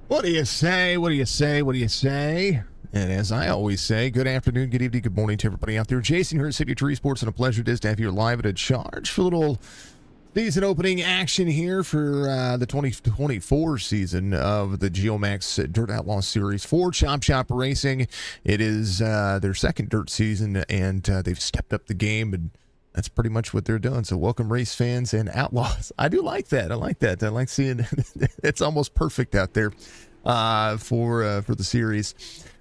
What do you say? What do you say? What do you say? And as I always say, good afternoon, good evening, good morning to everybody out there. Jason here at City Tree Sports, and a pleasure it is to have you live at a charge for a little season opening action here for the 2024 season of the Geomax Dirt Outlaws Series for Chop Shop Racing. It is their second dirt season, and they've stepped up the game, and that's pretty much what they're doing. So welcome, race fans and Outlaws. I do like that. I like that. I like seeing it's almost perfect out there for the series.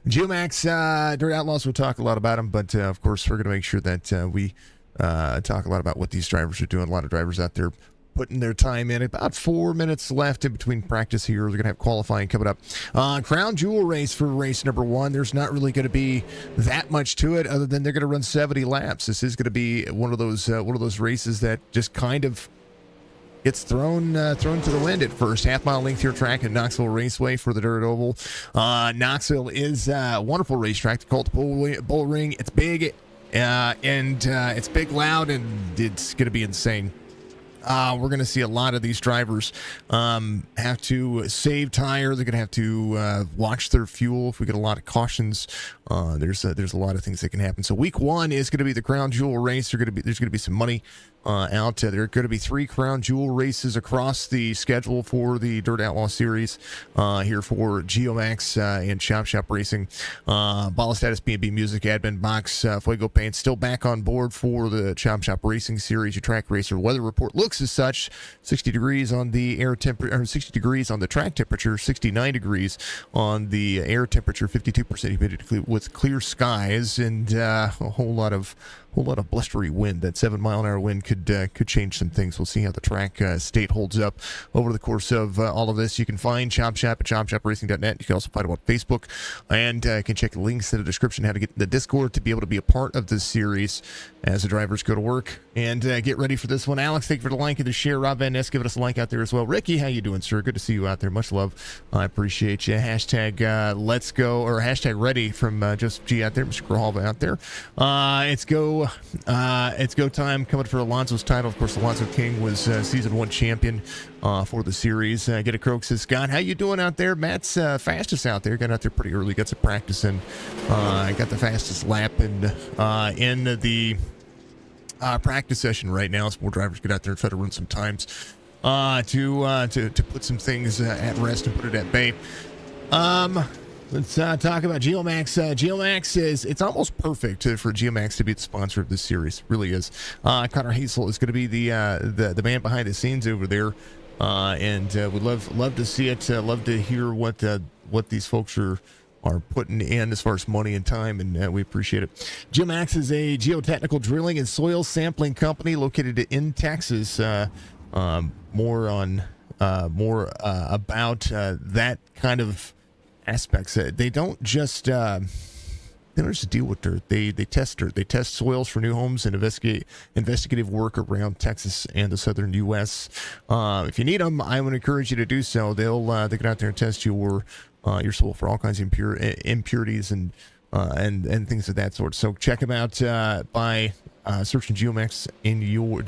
Geomax Dirt Outlaws, we'll talk a lot about them, but of course we're going to make sure that we talk a lot about what these drivers are doing. A lot of drivers out there putting their time in. About 4 minutes left in between practice here. We're going to have qualifying coming up. Crown Jewel race for race number 1. There's not really going to be that much to it other than they're going to run 70 laps. This is going to be one of those races that just kind of gets thrown to the wind at first. Half-mile length here track at Knoxville Raceway for the Dirt Oval. Knoxville is a wonderful racetrack. They call it the Bull Ring. It's big, and it's big, loud, and it's going to be insane. We're going to see a lot of these drivers have to save tire. They're going to have to watch their fuel. If we get a lot of cautions, there's a lot of things that can happen. So week 1 is going to be the Crown Jewel race. There's going to be some money out. There are going to be 3 Crown Jewel races across the schedule for the Dirt Outlaw Series here for Geomax and Chop Shop Racing. Ball Status, B&B Music, Admin Box, Fuego Paint still back on board for the Chop Shop Racing Series. Your track racer weather report looks as such: 60 degrees on the air temperature, 60 degrees on the track temperature, 69 degrees on the air temperature, 52% humidity with clear skies, and a whole lot of blustery wind. That 7-mile-an-hour wind could change some things. We'll see how the track state holds up over the course of all of this. You can find Chop Shop at chopshopracing.net. You can also find them on Facebook, and you can check the links in the description how to get in the Discord to be able to be a part of this series as the drivers go to work and get ready for this one. Alex, thank you for the like and the share. Rob Van Ness giving us a like out there as well. Ricky, how you doing, sir? Good to see you out there. Much love. I appreciate you. Hashtag let's go, or hashtag ready from Joseph G out there. Mr. Grahalva out there. It's go time coming for Alonso's title. Of course, Alonso King was season 1 champion for the series. Get a croak, says Scott. How you doing out there? Matt's fastest out there. Got out there pretty early. Got some practice in. Got the fastest lap in the practice session right now. Some more drivers get out there and try to run some times to put some things at rest and put it at bay. Let's talk about Geomax. Geomax it's almost perfect for Geomax to be the sponsor of this series. Really is. Connor Hazel is going to be the man behind the scenes over there, and we'd love to see it. Love to hear what these folks are putting in as far as money and time, and we appreciate it. Geomax is a geotechnical drilling and soil sampling company located in Texas. More about that kind of aspects. They don't just deal with dirt. They test dirt. They test soils for new homes and investigative work around Texas and the southern U.S. If you need them, I would encourage you to do so. They get out there and test your soil for all kinds of impurities and things of that sort. So check them out by searching Geomax in your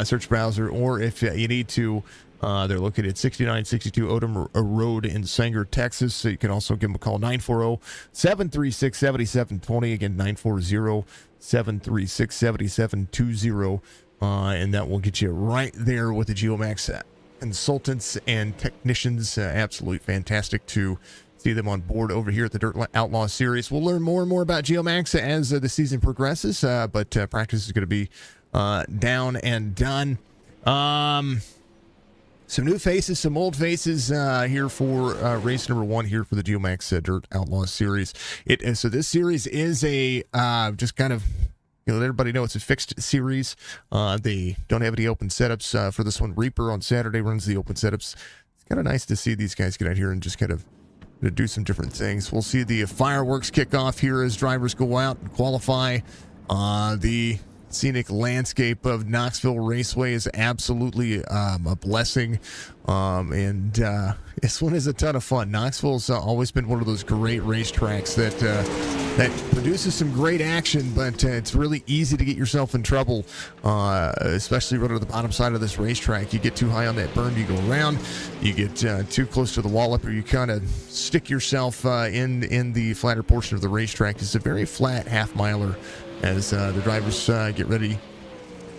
search browser, or if you need to, they're located at 6962 Odom Road in Sanger, Texas. So you can also give them a call, 940-736-7720. Again, 940-736-7720. And that will get you right there with the Geomax consultants and technicians. Absolutely fantastic to see them on board over here at the Dirt Outlaws series. We'll learn more and more about Geomax as the season progresses, but practice is going to be down and done. Some new faces, some old faces here for race number 1 here for the Geomax Dirt Outlaws series. So this series is a just kind of, let everybody know it's a fixed series. They don't have any open setups for this one. Reaper on Saturday runs the open setups. It's kind of nice to see these guys get out here and just kind of do some different things. We'll see the fireworks kick off here as drivers go out and qualify. The scenic landscape of Knoxville Raceway is absolutely a blessing, and this one is a ton of fun. Knoxville's always been one of those great racetracks that produces some great action, but it's really easy to get yourself in trouble, especially right at the bottom side of this racetrack. You get too high on that berm, you go around. You get too close to the wallop, or you kind of stick yourself in the flatter portion of the racetrack. It's a very flat half-miler as the drivers get ready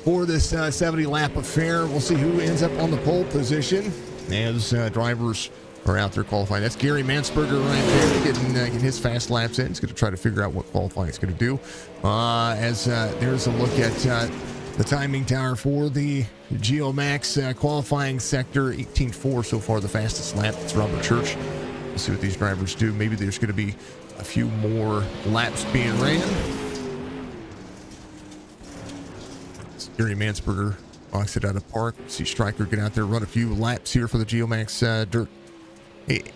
for this 70-lap affair. We'll see who ends up on the pole position as drivers are out there qualifying. That's Gary Mansberger right there getting his fast laps in. He's going to try to figure out what qualifying is going to do. As there's a look at the timing tower for the Geomax qualifying sector. 18.4 so far, the fastest lap. It's Robert Church. We'll see what these drivers do. Maybe there's going to be a few more laps being ran. Gary Mansberger knocks it out of park. See Stryker get out there, run a few laps here for the Geomax Dirt.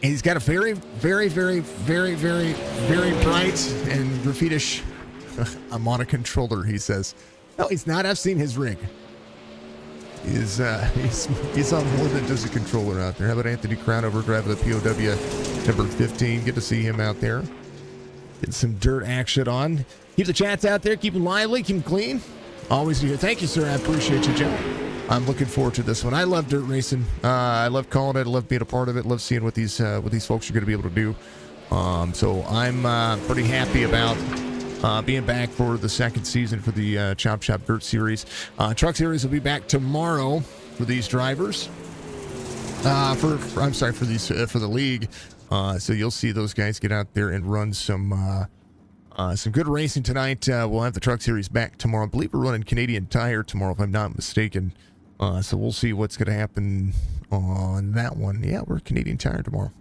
He's got a very, very, very, very, very, very bright and graffitish. I'm on a controller, he says. No, he's not. I've seen his rig. He's on more than just a controller out there. How about Anthony Crownover driving the POW number 15? Good to see him out there. Getting some dirt action on. Keep the chats out there. Keep them lively. Keep them clean. Always here. Thank you, sir. I appreciate you, Joe. I'm looking forward to this one. I love dirt racing. I love calling it. I love being a part of it. Love seeing what these folks are going to be able to do. So I'm pretty happy about being back for the second season for the Chop Chop Dirt Series. Truck Series will be back tomorrow for these drivers. For the league. So you'll see those guys get out there and run some good racing tonight. We'll have the Truck Series back tomorrow. I believe we're running Canadian Tire tomorrow, if I'm not mistaken. So we'll see what's going to happen on that one. Yeah, we're Canadian Tire tomorrow.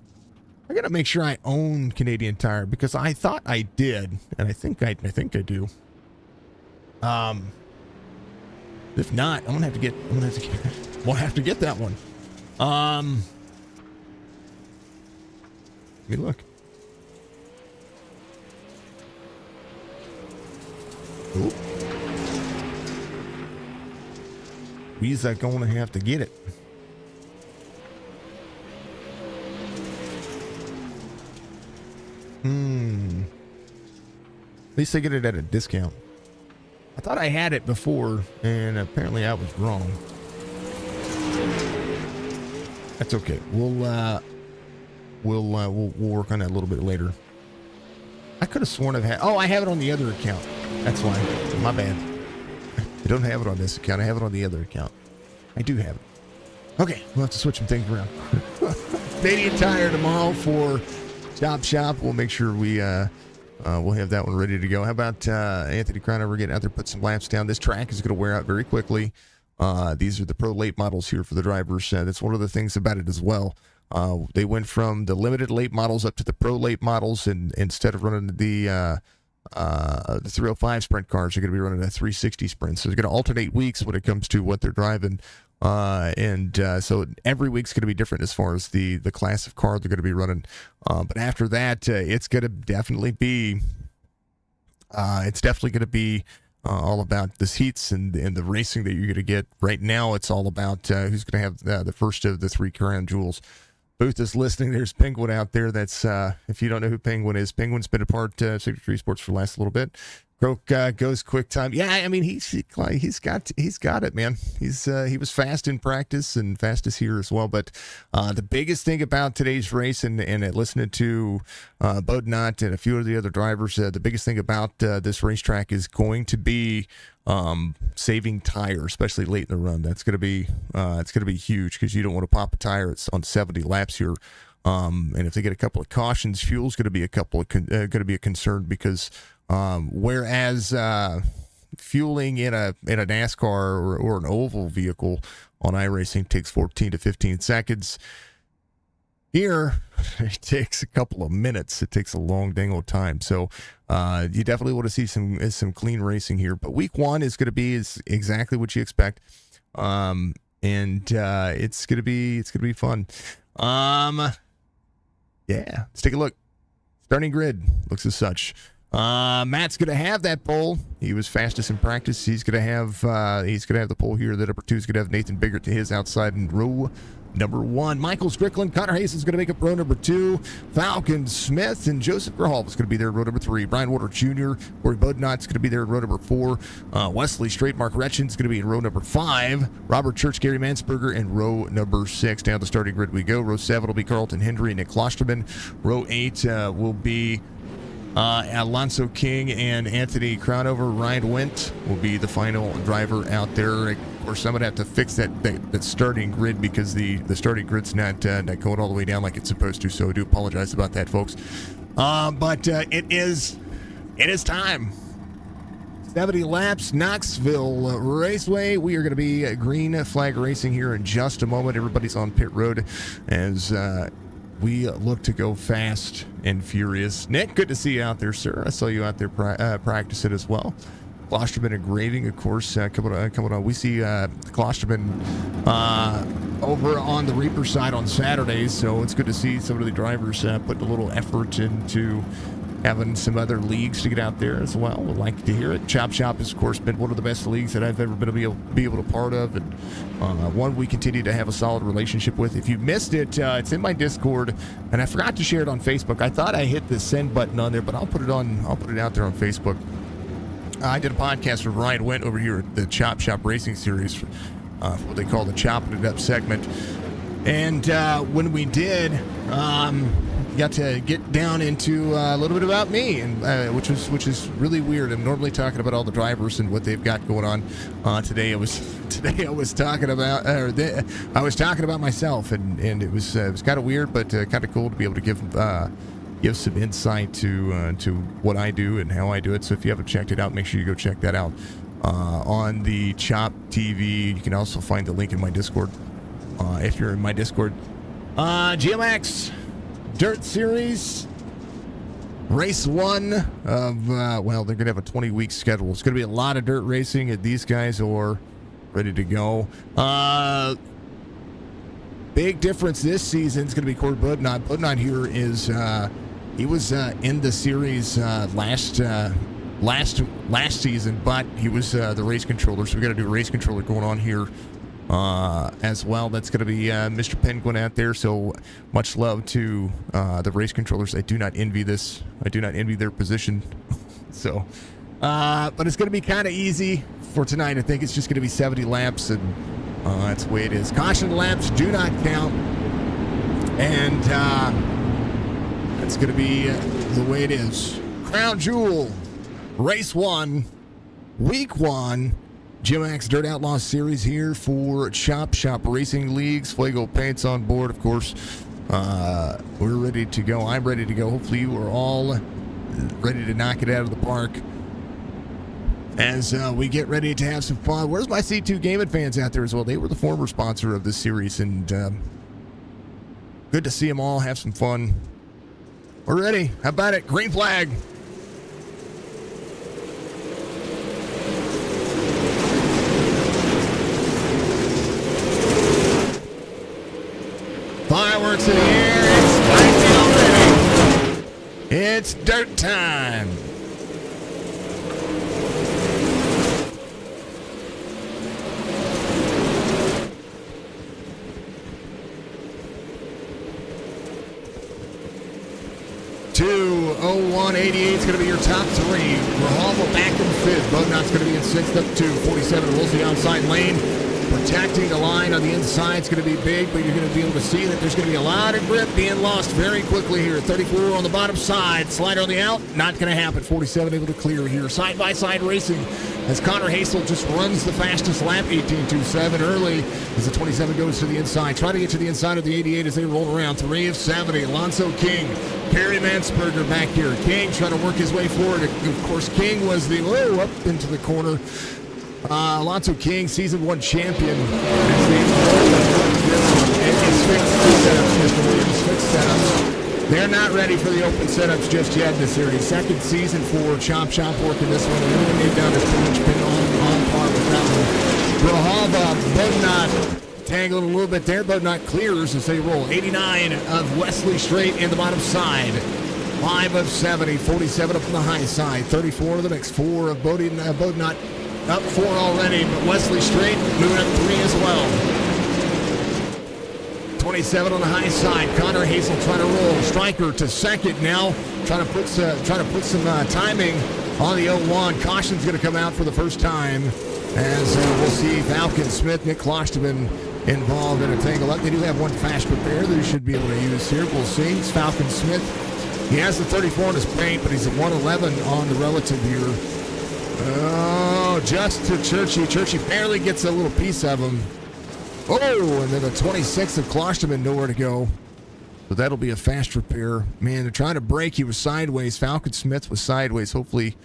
I got to make sure I own Canadian Tire because I thought I did, and I think I do. If not, we'll have to get that one. Let me look. Ooh. we's going to have to get it. At least they get it at a discount. I thought I had it before, and apparently I was wrong. That's okay. We'll work on that a little bit later. I could have sworn I've had. Oh, I have it on the other account. That's why. My bad. I don't have it on this account. I have it on the other account. I do have it. Okay, we'll have to switch some things around. Canadian Tire tomorrow for Chop Shop. We'll make sure we'll have that one ready to go. How about Anthony Cronover getting out there, put some laps down? This track is going to wear out very quickly. These are the pro late models here for the drivers. That's one of the things about it as well. They went from the limited late models up to the pro late models, and instead of running the 305 sprint cars, they're going to be running a 360 sprint. So they're going to alternate weeks when it comes to what they're driving. So every week's going to be different as far as the class of car they're going to be running. But after that, it's going to definitely be all about the heats and the racing that you're going to get. Right now, it's all about who's going to have the first of the 3 crown jewels. Booth is listening. There's Penguin out there. That's if you don't know who Penguin is, Penguin's been a part of Signature Sports for the last little bit. Croak goes quick time. Yeah, I mean he's got it, man. He was fast in practice and fastest here as well. But the biggest thing about today's race and listening to Bodnot and a few of the other drivers, the biggest thing about this racetrack is going to be saving tire, especially late in the run. That's going to be huge because you don't want to pop a tire. It's on 70 laps here. And if they get a couple of cautions, fuel's going to be a concern because whereas fueling in a NASCAR or an oval vehicle on iRacing takes 14 to 15 seconds, here it takes a couple of minutes. It takes a long dang old time. So you definitely want to see some clean racing here. But week 1 is going to be exactly what you expect, and it's going to be fun. Yeah, let's take a look. Starting grid looks as such. Matt's going to have that pole. He was fastest in practice. He's going to have the pole here. The number 2 is going to have Nathan Biggert to his outside in row number 1. Michael Strickland, Connor Hayes is going to make up row number 2. Falcon Smith and Joseph Gerhol is going to be there in row number 3. Brian Warder Jr., Corey Bodnot's going to be there in row number 4. Wesley Straight, Mark Retchin's going to be in row number 5. Robert Church, Gary Mansberger in row number 6. Down the starting grid we go. Row 7 will be Carlton Hendry and Nick Klosterman. Row 8 will be Alonso King and Anthony Cronover. Ryan Wendt will be the final driver out there. Of course, I'm going to have to fix that starting grid because the starting grid's not going all the way down like it's supposed to, so I do apologize about that, folks. But it is time. 70 laps, Knoxville Raceway. We are going to be green flag racing here in just a moment. Everybody's on pit road as we look to go fast and furious. Nick, good to see you out there, sir. I saw you out there practicing as well. Klosterman engraving, of course, coming on. We see Klosterman over on the Reaper side on Saturdays, so it's good to see some of the drivers putting a little effort into having some other leagues to get out there as well. Would like to hear it. Chop Shop has, of course, been one of the best leagues that I've ever been be able to part of, and one we continue to have a solid relationship with. If you missed it, it's in my Discord, and I forgot to share it on Facebook. I thought I hit the send button on there, but I'll put it out there on Facebook. I did a podcast with Ryan Wendt over here at the Chop Shop Racing Series, what they call the Chopping It Up segment. And when we did, got to get down into a little bit about me, and which is really weird. I'm normally talking about all the drivers and what they've got going on. Today I was talking about myself, and it was kind of weird, but kind of cool to be able to give some insight to what I do and how I do it. So if you haven't checked it out, make sure you go check that out on the Chop TV. You can also find the link in my Discord if you're in my Discord. Geomax Dirt Series race 1 of they're gonna have a 20-week schedule. It's gonna be a lot of dirt racing, and these guys are ready to go. Big difference this season is gonna be Corey Bodnot. Bodnot here is he was in the series last season, but he was the race controller, so we got a new race controller going on here as well. That's going to be Mr. Penguin out there. So much love to the race controllers. I do not envy this. I do not envy their position. So, but it's going to be kind of easy for tonight. I think it's just going to be 70 laps, and that's the way it is. Caution laps do not count, and that's going to be the way it is. Crown Jewel, race 1, week 1. Geomax Dirt Outlaws series here for Chop Racing Leagues. Fuego Paint's on board, of course. We're ready to go. I'm ready to go. Hopefully you are all ready to knock it out of the park as we get ready to have some fun. Where's my C2 Gaming fans out there as well? They were the former sponsor of this series, and good to see them all have some fun. We're ready. How about it? Green flag. Fireworks in the air. It's night already. It's dirt time. Two 0188 is going to be your top three. Rahal back in fifth. Bodnot's going to be in sixth, up to 47. Rolls the outside lane. Protecting the line on the inside is going to be big, but you're going to be able to see that there's going to be a lot of grip being lost very quickly here. 34 on the bottom side. Slider on the out. Not going to happen. 47 able to clear here. Side-by-side racing as Connor Hasel just runs the fastest lap. 18.27 early as the 27 goes to the inside. Try to get to the inside of the 88 as they roll around. 3 of 70. Alonso King. Perry Mansberger back here. King trying to work his way forward. Of course, King was the up into the corner. Alonso King, season 1 champion. They're not ready for the open setups just yet in this series. Second season for Chop working this one. The only they've done is pretty much been on par with that one. Rahava, Bodnot tangling a little bit there. Bodnot clears as they roll. 89 of Wesley Straight in the bottom side. 5 of 70, 47 up on the high side. 34 of the mix. 4 of Bodnot. Up 4 already, but Wesley Straight moving up 3 as well. 27 on the high side. Connor Hasel trying to roll. Stryker to second now. Trying to put some timing on the 01. Caution's going to come out for the first time as we'll see Falcon Smith, Nick Klosterman involved in a tangle up. They do have one fast repair that he should be able to use here. We'll see. It's Falcon Smith. He has the 34 on his paint, but he's at 111 on the relative here. Oh, just to Churchy. Churchy barely gets a little piece of him. Oh, and then the 26 of Klosterman, nowhere to go. So that'll be a fast repair. Man, they're trying to break. He was sideways. Falcon Smith was sideways. Hopefully,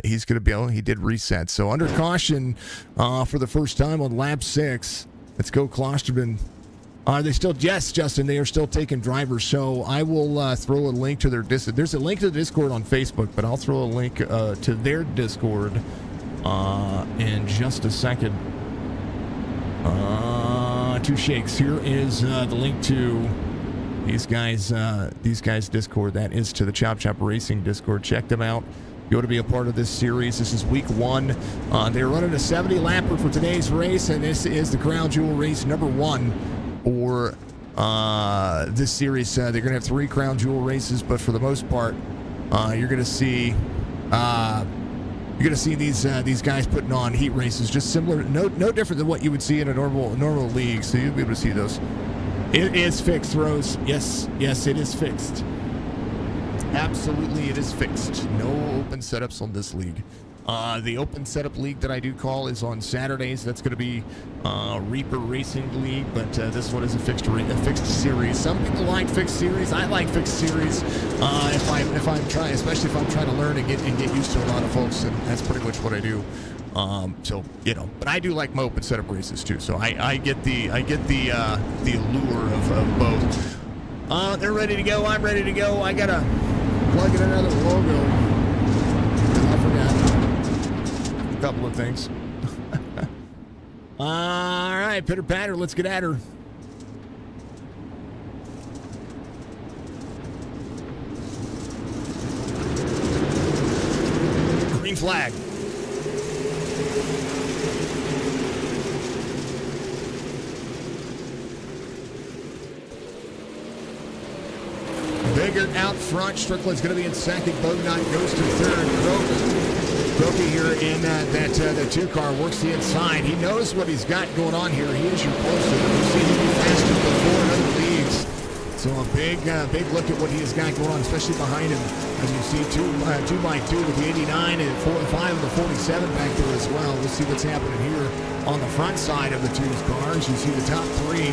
he's going to be able. He did reset. So under caution for the first time on lap 6. Let's go, Klosterman. Are they still? Yes, Justin, they are still taking drivers. So I will throw a link to their Discord. There's a link to the Discord on Facebook, but I'll throw a link to their Discord in just a second. 2 shakes. Here is the link to these guys' Discord. That is to the Chop Racing Discord. Check them out. You want to be a part of this series. This is week 1. They're running a 70 lapper for today's race, and this is the Crown Jewel race number 1. For this series, they're going to have 3 Crown Jewel races, but for the most part, you're going to see these guys putting on heat races, just similar, no different than what you would see in a normal league. So you'll be able to see those. It is fixed, Rose. Yes, it is fixed. Absolutely, it is fixed. No open setups on this league. The open setup league that I do call is on Saturdays. That's going to be Reaper Racing League, but this one is a fixed series. Some people like fixed series. I like fixed series. If I'm trying, especially if I'm trying to learn and get used to a lot of folks, and that's pretty much what I do. So but I do like my open setup races too. So I get the allure of both. They're ready to go. I'm ready to go. I gotta plug in another logo. I forgot a couple of things. All right, pitter patter, let's get at her. Green flag. Biggert out front. Strickland's going to be in second. Bodnot goes to third. Croker here in that 2 car works the inside. He knows what he's got going on here. He is your closer. We've seen him be faster before in other leagues. So a big look at what he has got going on, especially behind him. As you see, 2 by 2 with the 89 and 4 and 5 with the 47 back there as well. We'll see what's happening here on the front side of the 2 cars. You see the top 3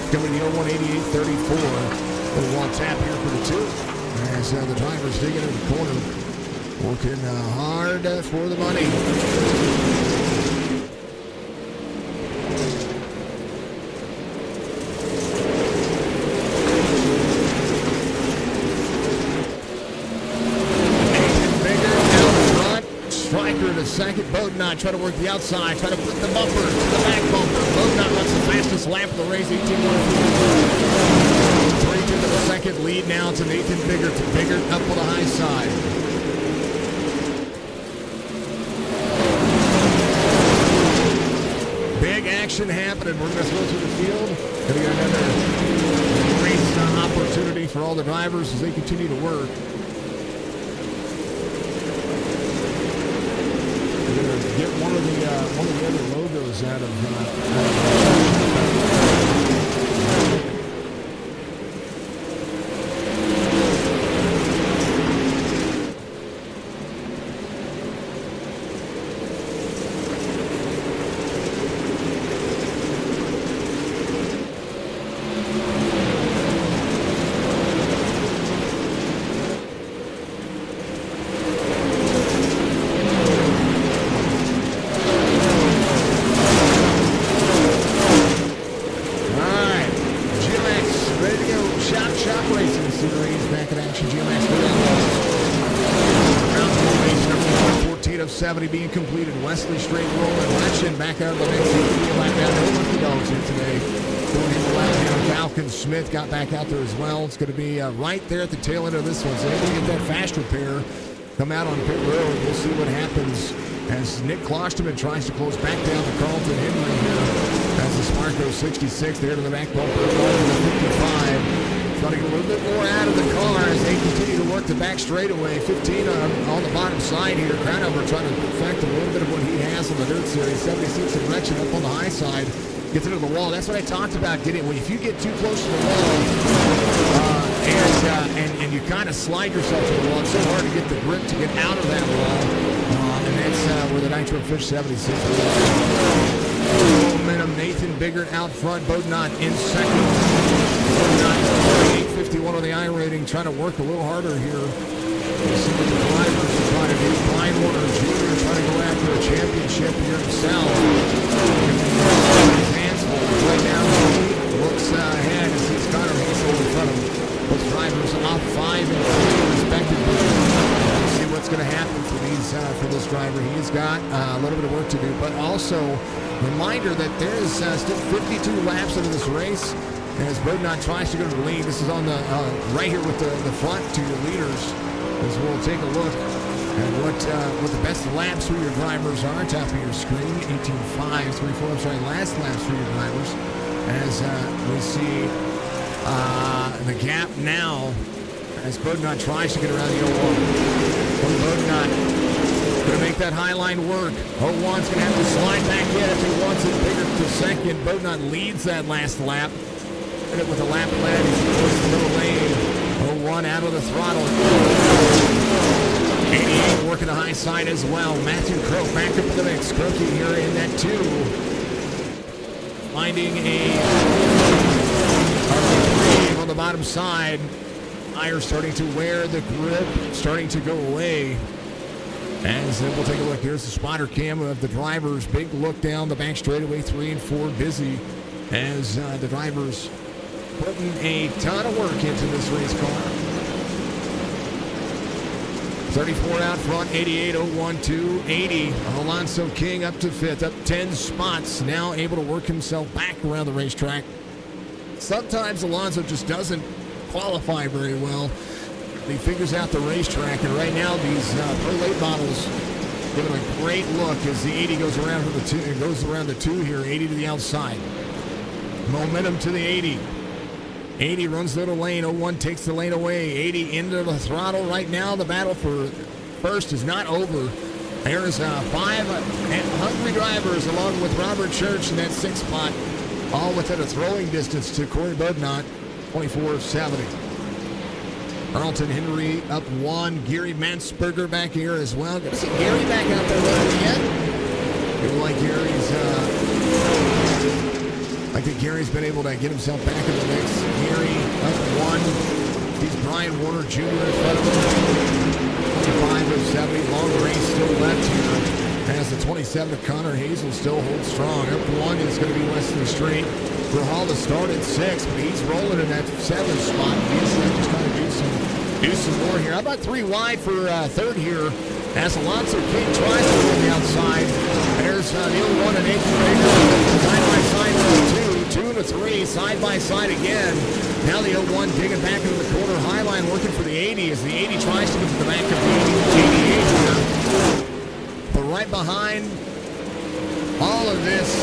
coming to the 0188-34. A one tap here for the 2. As the drivers dig into the corner, working hard for the money. Second, Bodnot trying to work the outside, trying to put the bumper to the back bumper. Bodnot runs the fastest lap of the race, 18-1. 3 to the second, lead now to Nathan Biggert. Biggert up on the high side. Big action happening. We're going to go through the field. Going to get another race opportunity for all the drivers as they continue to work. Get one of the other logos out of Racing Series back in action. Geomax round 4 race number 14 of 70 being completed. Wesley straight rolling. Ratchin back out of the next seat. Back down. No lucky dogs here today. Going in the left hand. Falcon Smith got back out there as well. It's going to be right there at the tail end of this one. So they're going to get that faster pair come out on pit road. We'll see what happens as Nick Klosterman tries to close back down to Carlton Henry here. As the Sparko 66 there to the back bumper. 55. Trying to get a little bit more out of the car as they continue to work the back straightaway. 15 on the bottom side here. Crownover trying to perfect a little bit of what he has on the dirt series. 76 and Retchin up on the high side. Gets into the wall. That's what I talked about getting. Well, if you get too close to the wall and you kind of slide yourself to the wall, it's so hard to get the grip to get out of that wall. And that's where the Nitro Fish 76 momentum. Nathan Biggert out front. Bodnot in second. Bodnot 851 on the iRating, trying to work a little harder here. We'll see what the drivers are trying to do. Brian Warner Jr. trying to go after a championship here himself. His hands full right now. He looks ahead as he's Connor Hazel in front of him. Both drivers off 5 and 3 respectively. We'll see what's going to happen for this driver. He's got a little bit of work to do, but also reminder that there is still 52 laps into this race. As Bodnot tries to go to the lead, this is on the right here with the front to your leaders. As we'll take a look at what the best laps for your drivers are. Top of your screen, 18.5, 3.4. I'm sorry, last laps for your drivers. As we see the gap now, as Bodnot tries to get around the 01. Bodnot going to make that high line work. 01's going to have to slide back in if he wants it. Biggert to second. Bodnot leads that last lap. With a lap led, he's towards the middle lane. 01 out of the throttle. 88 working the high side as well. Matthew Croak back up in the mix. Croaky here in that 2. Finding a 3 on the bottom side. Tire starting to wear the grip, starting to go away. As we'll take a look. Here's the spotter cam of the drivers. Big look down the back straightaway. 3 and 4 busy as the drivers putting a ton of work into this race car. 34 out front, 88, 01, 2, 80. Alonso King up to 5th, up 10 spots. Now able to work himself back around the racetrack. Sometimes Alonso just doesn't qualify very well. He figures out the racetrack, and right now these Pro Late models give him a great look as the 80 goes around to the 2. It goes around the 2 here, 80 to the outside. Momentum to the 80. 80 runs through the lane. 01 takes the lane away. 80 into the throttle right now. The battle for first is not over. There's 5 hungry drivers along with Robert Church in that 6th spot, all within a throwing distance to Corey Budnott, 24.70. Carlton Henry up 1. Gary Mansberger back here as well. Good to see Gary back out there running again. Feel like Gary's been able to get himself back in the mix. Gary up 1. He's Brian Warner Jr. in front of him. 25.70. Long race still left here. As the 27 of Connor Hazel still holds strong. Up 1 is going to be Wesley Straight. Rahala started 6, but he's rolling in that 7th spot. He's just trying to do some more here. How about 3 wide for 3rd here? As Alonso King tries to go on the outside. There's the 01 and 8 side by side with 2 and a 3, side by side again. Now the 01 digging back into the corner. Highline working for the 80 as the 80 tries to get to the back of the 88 here. But right behind all of this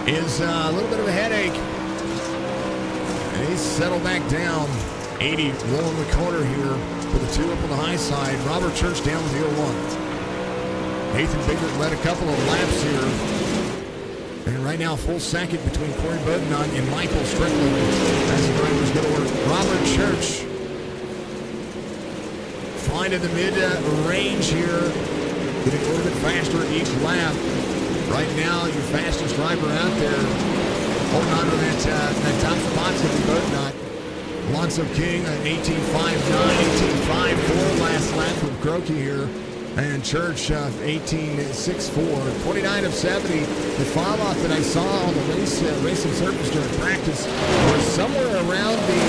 is a little bit of a headache. And he's settled back down. 80 rolling the corner here with the 2 up on the high side. Robert Church down with the 01. Nathan Biggert led a couple of laps here. And right now, full second between Corey Budnott and Michael Strickland as the drivers go to work. Robert Church flying in the mid-range here, getting a little bit faster each lap. Right now, your fastest driver out there holding on to that top spot's going to be Budnott. Alonso King at 18.59, 18.54 last lap from Croaky here. And Church 18.64, 29 of 70. The fall off that I saw on the racing surface during practice was somewhere around the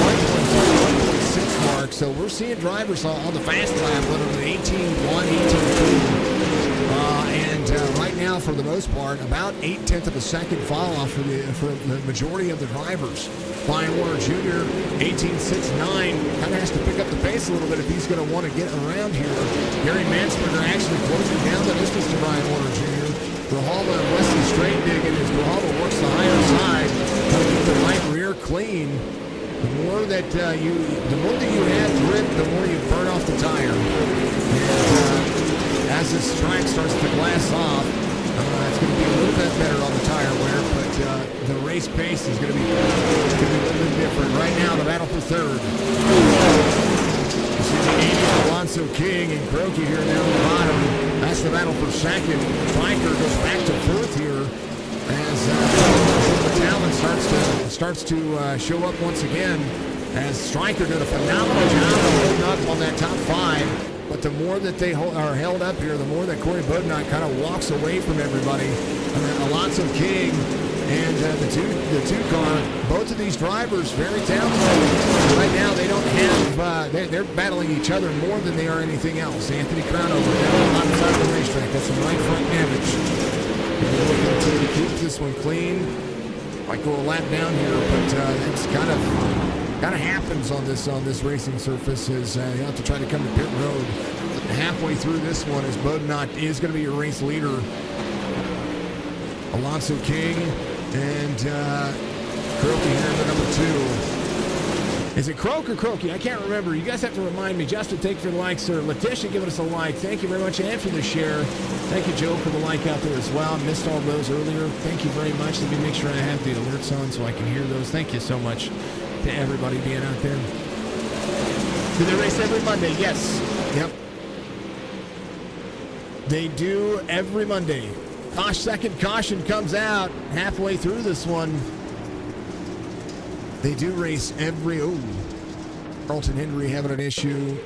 1.6 mark. So we're seeing drivers on the fast lap running an 18.1, 18.2. And right now, for the most part, about 0.8 of a second fall off for the majority of the drivers. Brian Warner Jr., 18.69, kind of has to pick up the pace a little bit if he's going to want to get around here. Gary Mansberger actually closing down the distance to Brian Warner Jr. Rahala and Wesley Straight digging as Rahala works the higher side, trying to keep the right rear clean. The more that you have grip, the more you burn off the tire. And as this track starts to glass off, it's going to be a little bit better on the tire wear, but the race pace is going to be a little bit different. Right now, the battle for 3rd. You see the 80 Alonso King and Croaky here down the bottom. That's the battle for 2nd. Stryker goes back to 4th here as the talent starts to show up once again. As Stryker did a phenomenal job of holding up on that top 5. But the more that they are held up here, the more that Corey Budnott kind of walks away from everybody. Alonso King and the two car, both of these drivers very talented. Right now, they don't have, they're battling each other more than they are anything else. Anthony Crownover down on the side of the racetrack. That's some right front damage. They're looking to keep this one clean. Might go a lap down here, but it's kind of happens on this racing surface is you have to try to come to pit road. Halfway through this one is Budnott is going to be your race leader. Alonso King and Croaky here in the number 2. Is it Croak or Croaky? I can't remember. You guys have to remind me. Justin, thank you for the like, sir. Letitia giving us a like. Thank you very much. And for the share. Thank you, Joe, for the like out there as well. Missed all those earlier. Thank you very much. Let me make sure I have the alerts on so I can hear those. Thank you so much to everybody being out there. Do they race every Monday? Yes. Yep. They do every Monday. Second caution comes out halfway through this one. They do race every... Oh, Carlton Henry having an issue.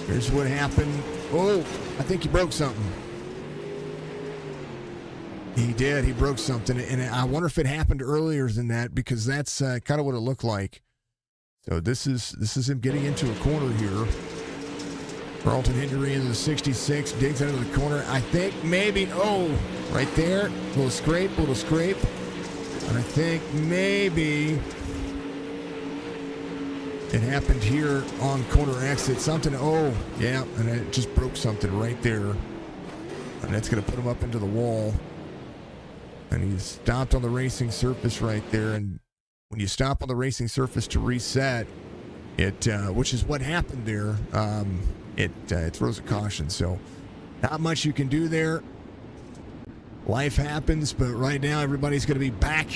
Here's what happened. Oh, I think he broke something. He did. He broke something. And I wonder if it happened earlier than that, because that's kind of what it looked like. So this is him getting into a corner here. Carlton Henry into the 66, digs into the corner. I think maybe, oh, right there. Little scrape. And I think maybe it happened here on corner exit. Something, oh, yeah, and it just broke something right there. And that's going to put him up into the wall. And he's stopped on the racing surface right there. And when you stop on the racing surface to reset, it which is what happened there, it throws a caution. So not much you can do there. Life happens, but right now everybody's going to be back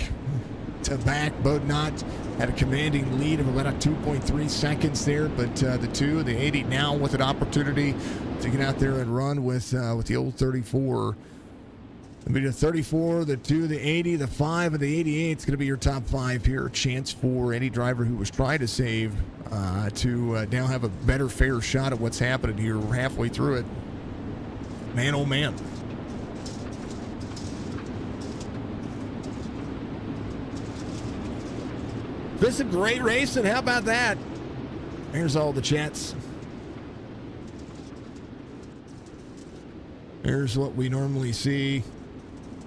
to back. Bodnot had a commanding lead of about 2.3 seconds there, but the 80 now with an opportunity to get out there and run with the old 34. It'll be the 34, the 2, the 80, the 5, and the 88. It's going to be your top 5 here. Chance for any driver who was trying to save to now have a better, fair shot at what's happening here. We're halfway through it. Man, oh man. This is a great racing. How about that? Here's all the chats. Here's what we normally see.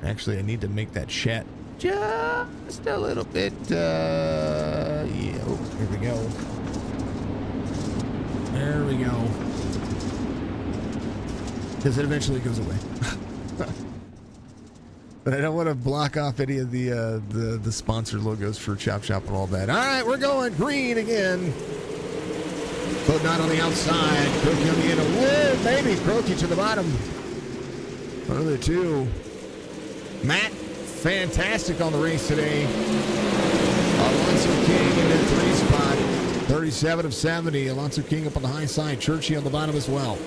Actually, I need to make that chat just a little bit. Yeah, oh, here we go. There we go. Because it eventually goes away. But I don't want to block off any of the sponsor logos for Chop Shop and all that. All right, we're going green again. But not on the outside. Croaky on the end. Whoa, baby. Croaky to the bottom. One of the two. Matt, fantastic on the race today. Alonso King in the 3 spot. 37 of 70. Alonso King up on the high side. Churchy on the bottom as well.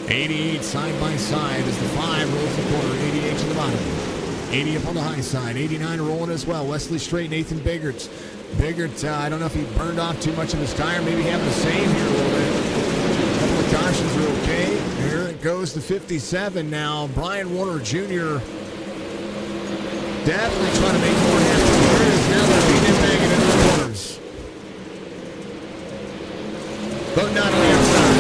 88 side by side as the 5 rolls the corner. 88 to the bottom. 80 up on the high side. 89 rolling as well. Wesley Strait, Nathan Biggert. Biggert, I don't know if he burned off too much of his tire. Maybe having to save here a little bit. A couple of cautions are okay. Here it goes to 57 now. Brian Warner Jr. definitely trying to make more happen. Here it is now. They're beating and banging into the corners. But not on the outside.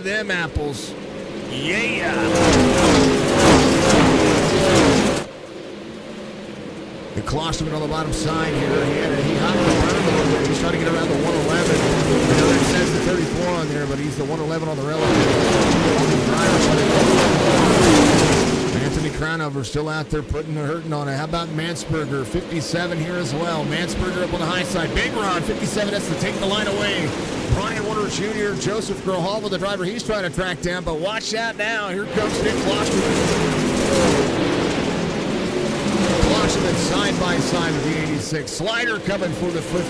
Them apples. Yeah. The Klosterman on the bottom side here. He hopped the berm a little bit. He's trying to get around the 111. I know that says the 34 on there, but he's the 111 on the relative. Anthony Crownover still out there putting the hurting on it. How about Mansberger? 57 here as well. Mansberger up on the high side. Big run. 57 has to take the line away. Brian Warner Jr., Joseph Grohova, the driver he's trying to track down, but watch out now. Here comes Nick Klosterman. Klosterman side by side with the 86. Slider coming for the foot.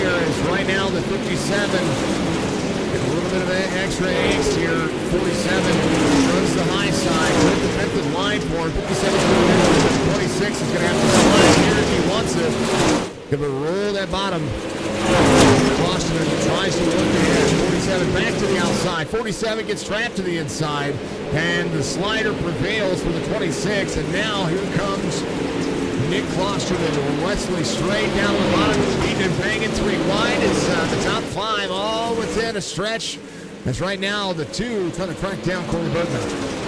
Here is right now the 57. A little bit of extra angst here. 47 runs the high side. Good defensive line for him. 57 is going to 26 is going to have to slide here if he wants it. Going to roll that bottom. Klosterman tries to look ahead. 47 back to the outside. 47 gets trapped to the inside. And the slider prevails for the 26. And now here comes Nick Klosterman. Wesley Strait down the bottom. Beating and banging 3 wide. It's the top 5 all within a stretch. As right now the 2 trying to crack down Corey Bergman.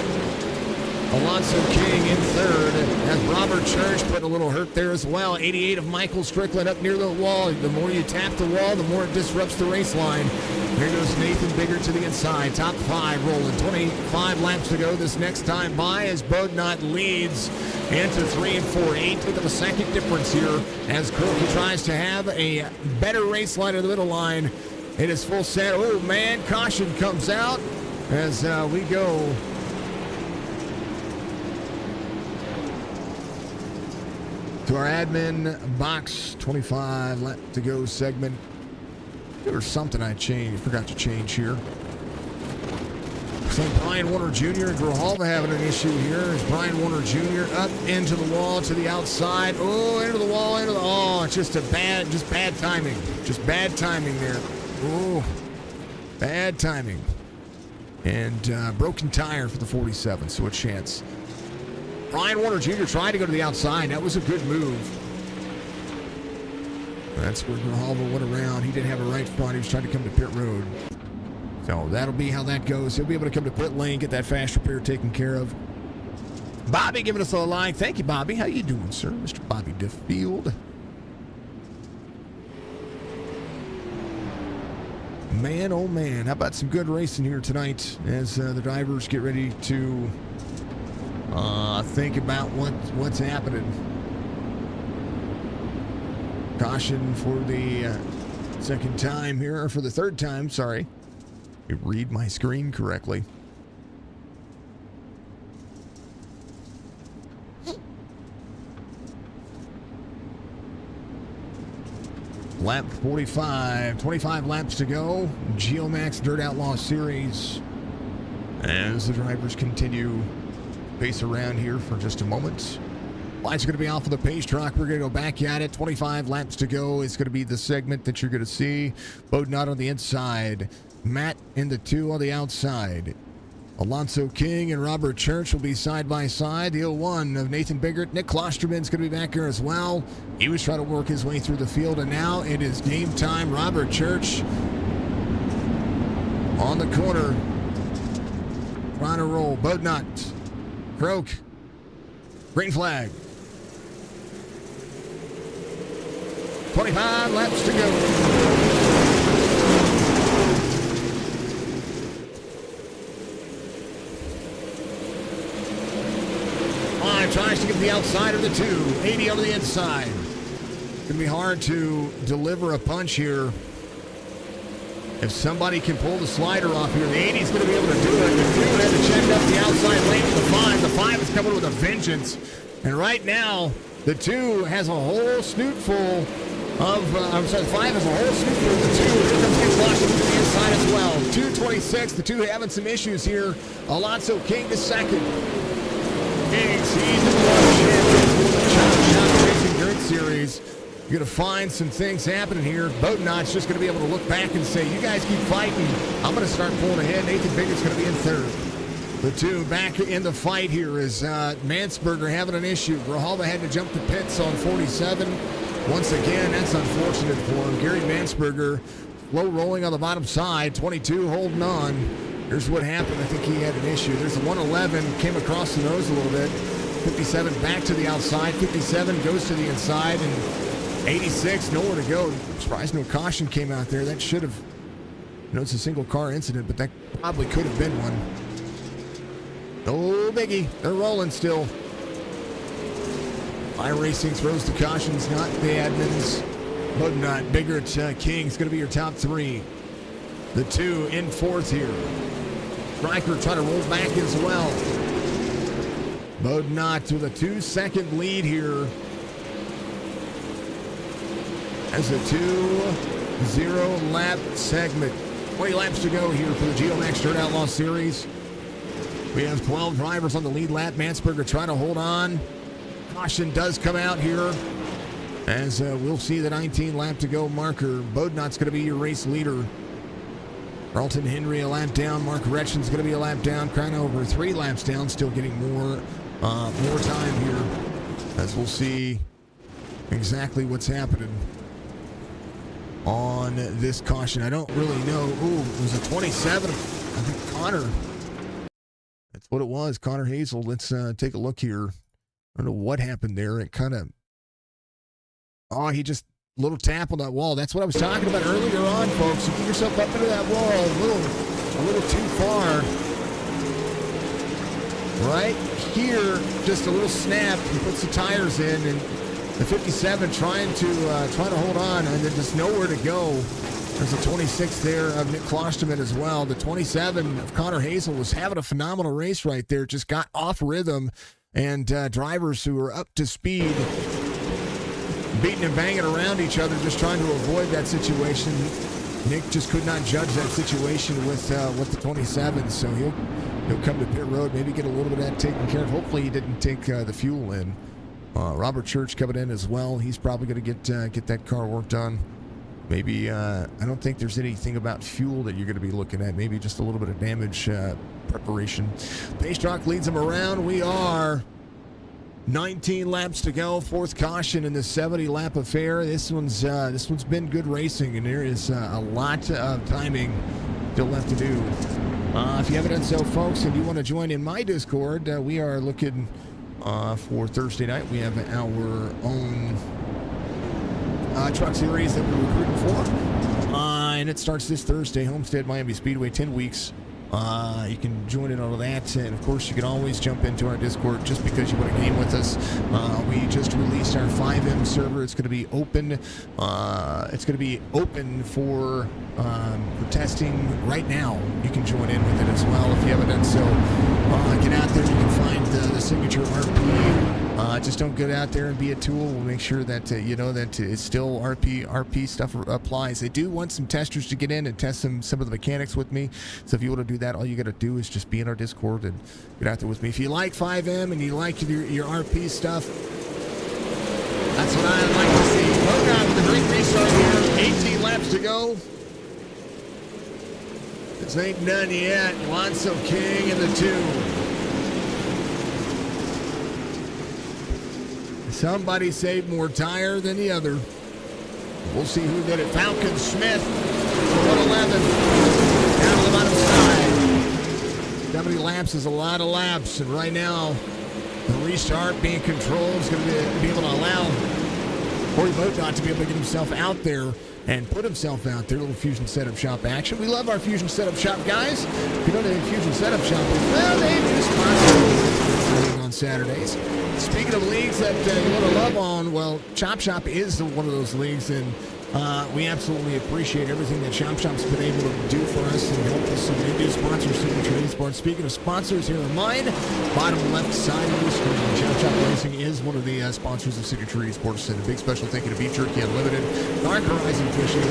Alonso King in third, as Robert Church put a little hurt there as well. 88 of Michael Strickland up near the wall. The more you tap the wall, the more it disrupts the race line. Here goes Nathan Biggert to the inside. Top 5 rolling. 25 laps to go this next time by as Bodnot leads into 3 and 4. 8th of a second difference here as Croaky tries to have a better race line in the middle line. It is full set. Oh man, caution comes out as we go. To our admin box, 25 lap to go segment. There was something I forgot to change here. Looks like Brian Warner Jr. and Grohova having an issue here. Is Brian Warner Jr. up into the wall to the outside. Oh, into the wall, oh, it's just bad timing. Just bad timing there. Oh, bad timing. And broken tire for the 47, so a chance. Brian Warner Jr. tried to go to the outside. That was a good move. That's where Grohova went around. He didn't have a right front. He was trying to come to pit road. So that'll be how that goes. He'll be able to come to pit lane, get that fast repair taken care of. Bobby giving us a like. Thank you, Bobby. How you doing, sir? Mr. Bobby Difffield. Man, oh man, how about some good racing here tonight as the drivers get ready to think about what's happening. Caution for the second time here, or for the third time, sorry. You read my screen correctly. Lap 45, 25 laps to go. Geomax Dirt Outlaws Series. As the drivers continue pace around here for just a moment. Lights are going to be off of the pace track. We're going to go back at it. 25 laps to go is going to be the segment that you're going to see. Odom on the inside. Matt in the 2 on the outside. Alonso King and Robert Church will be side by side. The 01 of Nathan Biggert. Nick Klosterman's going to be back here as well. He was trying to work his way through the field, and now it is game time. Robert Church on the corner. Trying to roll. Bodnot. Croak. Green flag. 25 laps to go. Tries to get the outside of the 2. 80 on the inside. It's going to be hard to deliver a punch here. If somebody can pull the slider off here, the 80 is going to be able to do it. The 2 had to check up the outside lane with the 5. The 5 is coming with a vengeance. And right now, the 2 has a whole snoot full of, the 5 has a whole snoot full of the 2. Here comes Nick Washington to the inside as well. 226, the 2 having some issues here. Alonso King to second. King season 1 champion for the CHOPP'N Racing Dirt Series. You're going to find some things happening here. Bodnot's just going to be able to look back and say, you guys keep fighting. I'm going to start pulling ahead. Nathan Biggert's going to be in third. The 2 back in the fight here is Mansberger having an issue. Grijalva had to jump the pits on 47. Once again, that's unfortunate for him. Gary Mansberger, low rolling on the bottom side. 22 holding on. Here's what happened. I think he had an issue. There's a 111, came across the nose a little bit. 57 back to the outside. 57 goes to the inside. And 86, nowhere to go. I'm surprised no caution came out there. That should have, it's a single car incident, but that probably could have been one. No biggie. They're rolling still. iRacing throws the cautions, not the admins. Bodnot, Biggert, King's going to be your top 3. The 2 in 4th here. Stryker trying to roll back as well. Bodnot with a 2-second lead here. As a 2-0 lap segment. 20 laps to go here for the Geomax Dirt Outlaw Series. We have 12 drivers on the lead lap. Mansberger trying to hold on. Caution does come out here. As we'll see the 19 lap to go marker. Bodnot's going to be your race leader. Carlton Henry a lap down. Mark Retchen's going to be a lap down. Crownover 3 laps down. Still getting more time here. As we'll see exactly what's happening on this caution. I don't really know. Ooh, it was a 27. I think Connor. That's what it was. Connor Hazel. Let's take a look here. I don't know what happened there. It kind of... Oh, he just... Little tap on that wall. That's what I was talking about earlier on, folks. You get yourself up into that wall a little too far. Right here, just a little snap. He puts the tires in, and the 57 trying to hold on, and then just nowhere to go. There's a 26 there of Nick Klosterman as well. The 27 of Connor Hazel was having a phenomenal race right there. Just got off rhythm, and drivers who are up to speed beating and banging around each other, just trying to avoid that situation. Nick just could not judge that situation with the 27, so he'll come to pit road, maybe get a little bit of that taken care of. Hopefully he didn't take the fuel in. Robert Church coming in as well. He's probably going to get that car worked on. Maybe I don't think there's anything about fuel that you're going to be looking at. Maybe just a little bit of damage preparation. Pace Rock leads him around. We are 19 laps to go, 4th caution in the 70-lap affair. This one's been good racing, and there is a lot of timing still left to do. If you haven't done so, folks, and you want to join in my Discord, we are looking For Thursday night, we have our own truck series that we're recruiting for. And it starts this Thursday, Homestead Miami Speedway, 10 weeks. You can join in on all that, and of course you can always jump into our Discord just because you want to game with us. We just released our 5M server. It's going to be open. It's going to be open for testing right now. You can join in with it as well if you haven't done so. Get out there. You can find the signature RP. Just don't get out there and be a tool. We'll make sure that you know that it's still RP stuff applies. They do want some testers to get in and test some of the mechanics with me. So if you want to do that, all you got to do is just be in our Discord and get out there with me. If you like 5M and you like your RP stuff, that's what I'd like to see. Odom with a great restart here. 18 laps to go. This ain't done yet. Lonzo King in the 2. Somebody saved more tire than the other. We'll see who did it. Falcon Smith, 111, down to the bottom side. 70 laps is a lot of laps, and right now, the restart being controlled is going to be able to allow Corey Bodnot to be able to get himself out there and put himself out there. A little Fusion Setup Shop action. We love our Fusion Setup Shop, guys. If you don't know who Fusion Setup Shop is, well, they do sponsor on Saturdays. Speaking of leagues that you want to love on, well, Chop Shop is one of those leagues, and we absolutely appreciate everything that Chop Shop's been able to do for us and help us. And they do sponsor Signature Sports. Speaking of sponsors, here are mine. Bottom left side of the screen. Chop Shop Racing is one of the sponsors of Signature Sports. And a big special thank you to Beef Jerky Unlimited, Dark Horizon Fishing,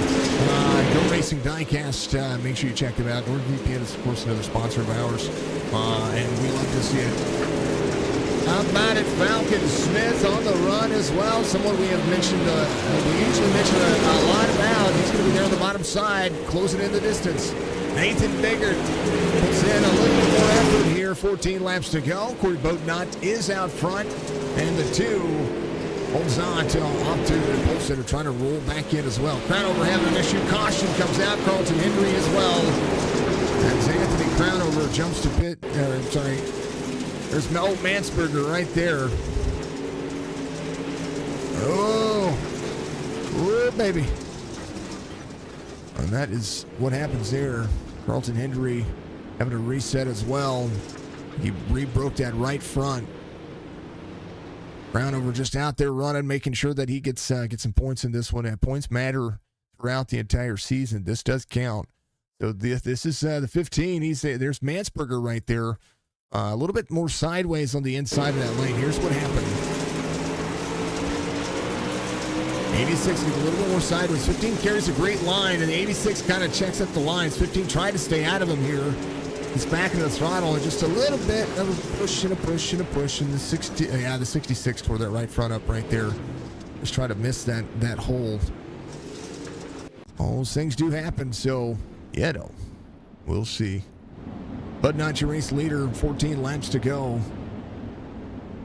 Go Racing Diecast. Make sure you check them out. NordVPN is, of course, another sponsor of ours. And we love to see it. How about it? Falcon Smith on the run as well. Someone we have mentioned, we usually mention a lot about. He's going to be there on the bottom side, closing in the distance. Nathan Biggert puts in a little bit more effort here. 14 laps to go. Corey Bodnot is out front, and the 2 holds on off to the pole center, trying to roll back in as well. Crownover having an issue. Caution comes out. Carlton Henry as well. As Anthony Crownover jumps to pit. There's Mel Mansberger right there. Oh, baby. And that is what happens there. Carlton Henry having to reset as well. He re-broke that right front. Crownover just out there running, making sure that he gets some points in this one. Points matter throughout the entire season. This does count. So this is the 15. There's Mansberger right there. A little bit more sideways on the inside of that lane. Here's what happened. 86 gets a little bit more sideways. 15 carries a great line, and the 86 kind of checks up the lines. 15 tried to stay out of him here. He's back in the throttle, and just a little bit of a push and a push and a push. And the 66 tore that right front up right there. Just try to miss that hole. All those things do happen, so, we'll see. But not your race leader, 14 laps to go.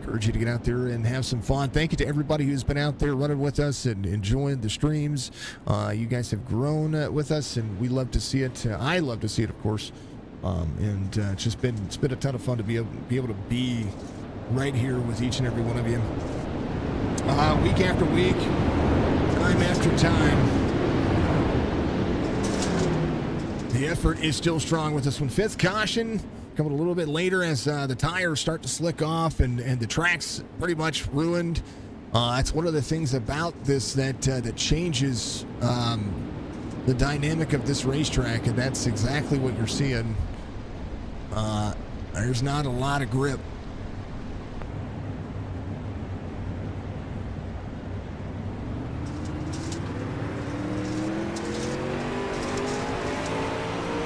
Encourage you to get out there and have some fun. Thank you to everybody who's been out there running with us and enjoying the streams. You guys have grown with us, and we love to see it. I love to see it, of course. It's been a ton of fun to be able to be right here with each and every one of you. Week after week, time after time. The effort is still strong with this one. 5th caution coming a little bit later as the tires start to slick off and the track's pretty much ruined. That's one of the things about this that changes the dynamic of this racetrack, and that's exactly what you're seeing. There's not a lot of grip.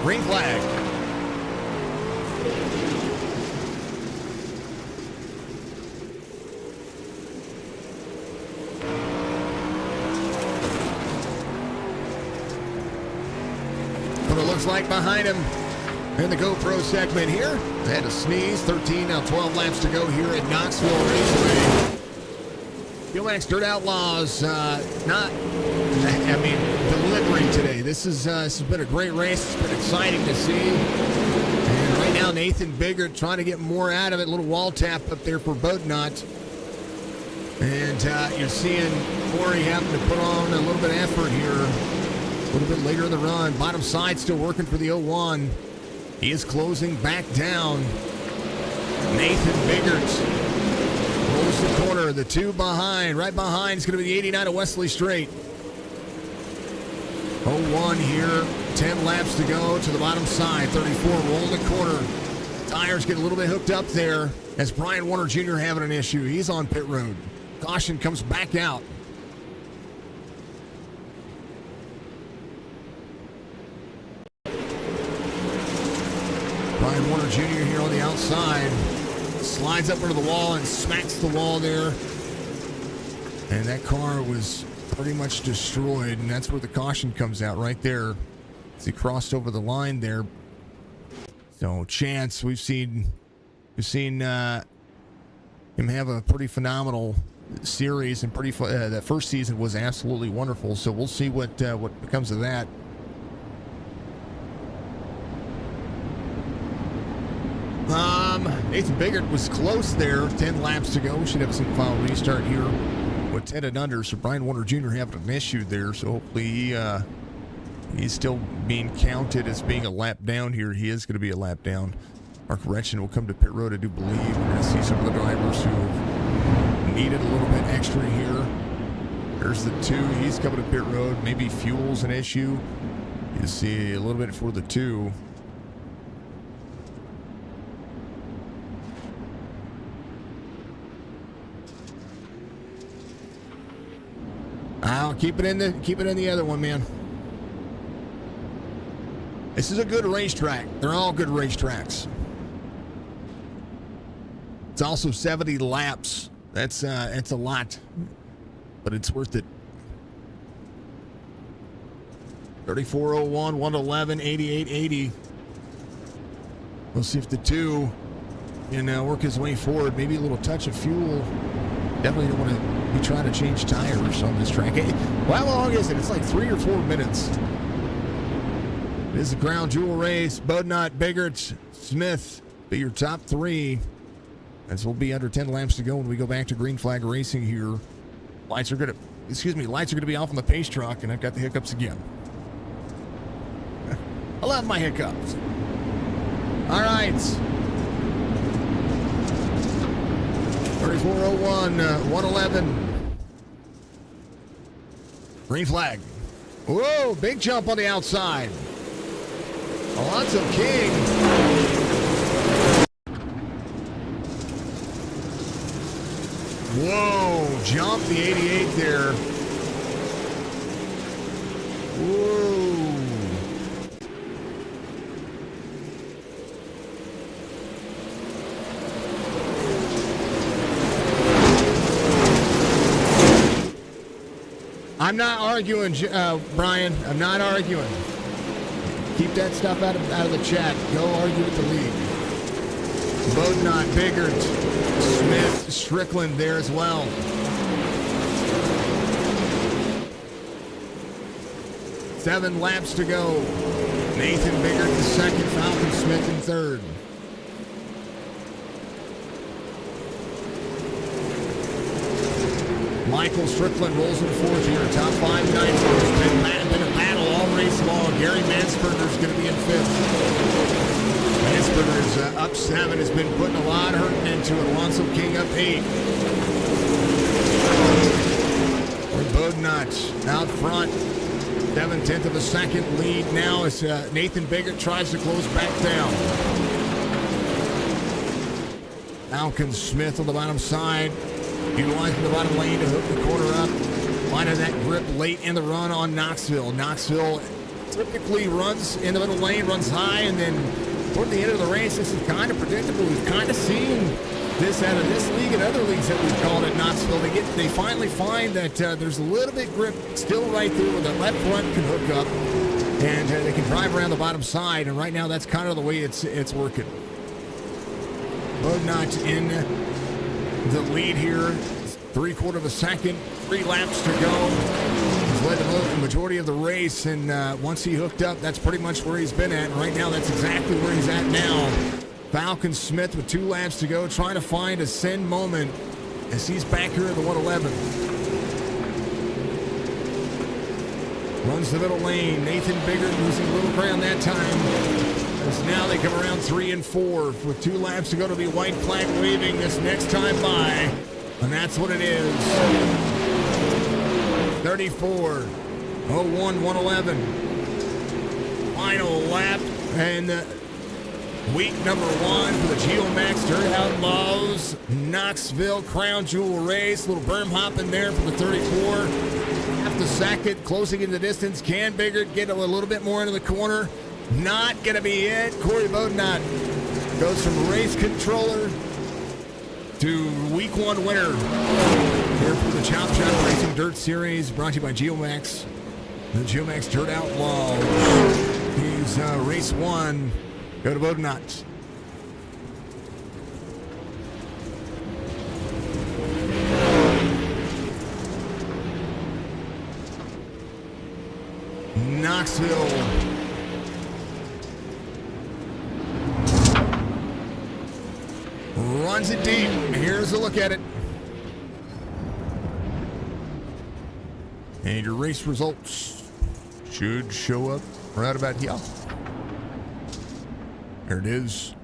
Green flag. What it looks like behind him in the GoPro segment here. They had a sneeze. 13, now 12 laps to go here at Knoxville Raceway. Geomax Dirt Outlaws, delivering today. This has been a great race. It's been exciting to see. And right now, Nathan Biggert trying to get more out of it. A little wall tap up there for Bodnot. And you're seeing Corey having to put on a little bit of effort here. A little bit later in the run. Bottom side still working for the 01. He is closing back down. Nathan Biggert rolls the corner. The 2 behind. Right behind is going to be the 89 of Wesley Strait. 01 here. 10 laps to go to the bottom side. 34 rolling the corner. Tires get a little bit hooked up there as Brian Warner Jr. having an issue. He's on pit road. Caution comes back out. Brian Warner Jr. here on the outside. Slides up into the wall and smacks the wall there. And that car was pretty much destroyed, and that's where the caution comes out right there. As he crossed over the line there. So Chance, we've seen him have a pretty phenomenal series, and that first season was absolutely wonderful. So we'll see what becomes of that. Nathan Biggert was close there. 10 laps to go. We should have some final restart here with 10 and under. So Brian Warner Jr. having an issue there. So hopefully he's still being counted as being a lap down here. He is going to be a lap down. Mark Retchen will come to pit road, I do believe. We're going to see some of the drivers who have needed a little bit extra here. There's the 2. He's coming to pit road. Maybe fuel's an issue. You see a little bit for the 2. I'll keep it in the other one, man. This is a good racetrack. They're all good racetracks. It's also 70 laps. That's a lot, but it's worth it. 34:01, 1:11, 88:80. We'll see if the 2 can work his way forward. Maybe a little touch of fuel. Definitely don't want to be trying to change tires on this track. Well, how long is it? It's like 3 or 4 minutes. It is the crown jewel race. Bodnot, Biggert, Smith be your top 3. As we'll be under 10 laps to go when we go back to green flag racing here. Lights are gonna be off on the pace truck, and I've got the hiccups again. I love my hiccups. All right. 34:01, 1:11. Green flag. Whoa, big jump on the outside. Alonzo King. Whoa, jumped the 88 there. Whoa. I'm not arguing, Brian. I'm not arguing. Keep that stuff out of the chat. Go argue with the league. Bodnot, Biggert, Smith, Strickland there as well. Seven laps to go. Nathan Biggert in second, Falcon Smith in third. Michael Strickland rolls in fourth here. Top 5 9. It's been a battle all race long. Gary Mansperger's going to be in fifth. Mansperger's up 7. Has been putting a lot of hurt into it. Alonzo King up 8. Bodnot out front. 7/10 of a second lead now as Nathan Biggert tries to close back down. Falcon Smith on the bottom side. Utilizing the bottom lane to hook the corner up. Finding that grip late in the run on Knoxville. Knoxville typically runs in the middle lane, runs high, and then toward the end of the race, this is kind of predictable. We've kind of seen this out of this league and other leagues that we've called at Knoxville. They finally find that there's a little bit grip still right there where the left front can hook up, and they can drive around the bottom side. And right now, that's kind of the way it's working. Bodnot in the lead here, 3/4 of a second, 3 laps to go. He's led the majority of the race, and once he hooked up, that's pretty much where he's been at. And right now, that's exactly where he's at now. Falcon Smith with 2 laps to go, trying to find a send moment as he's back here at the 111. Runs the middle lane. Nathan Biggert losing a little ground that time. As now they come around 3 and 4 with 2 laps to go to be white flag waving this next time by. And that's what it is. 34, 01, 111. Final lap and week number 1 for the Geomax Dirt Outlaws Knoxville Crown Jewel race. Little berm hopping there for the 34. Half the second, closing in the distance. Can Biggert get a little bit more into the corner? Not going to be it. Corey Bodnott goes from race controller to week 1 winner here for the CHOPP'N Racing Dirt Series, brought to you by Geomax. The Geomax Dirt Outlaws. He's race 1. Go to Bodnott. Knoxville. Runs it deep. Here's a look at it. And your race results should show up right about here. There it is.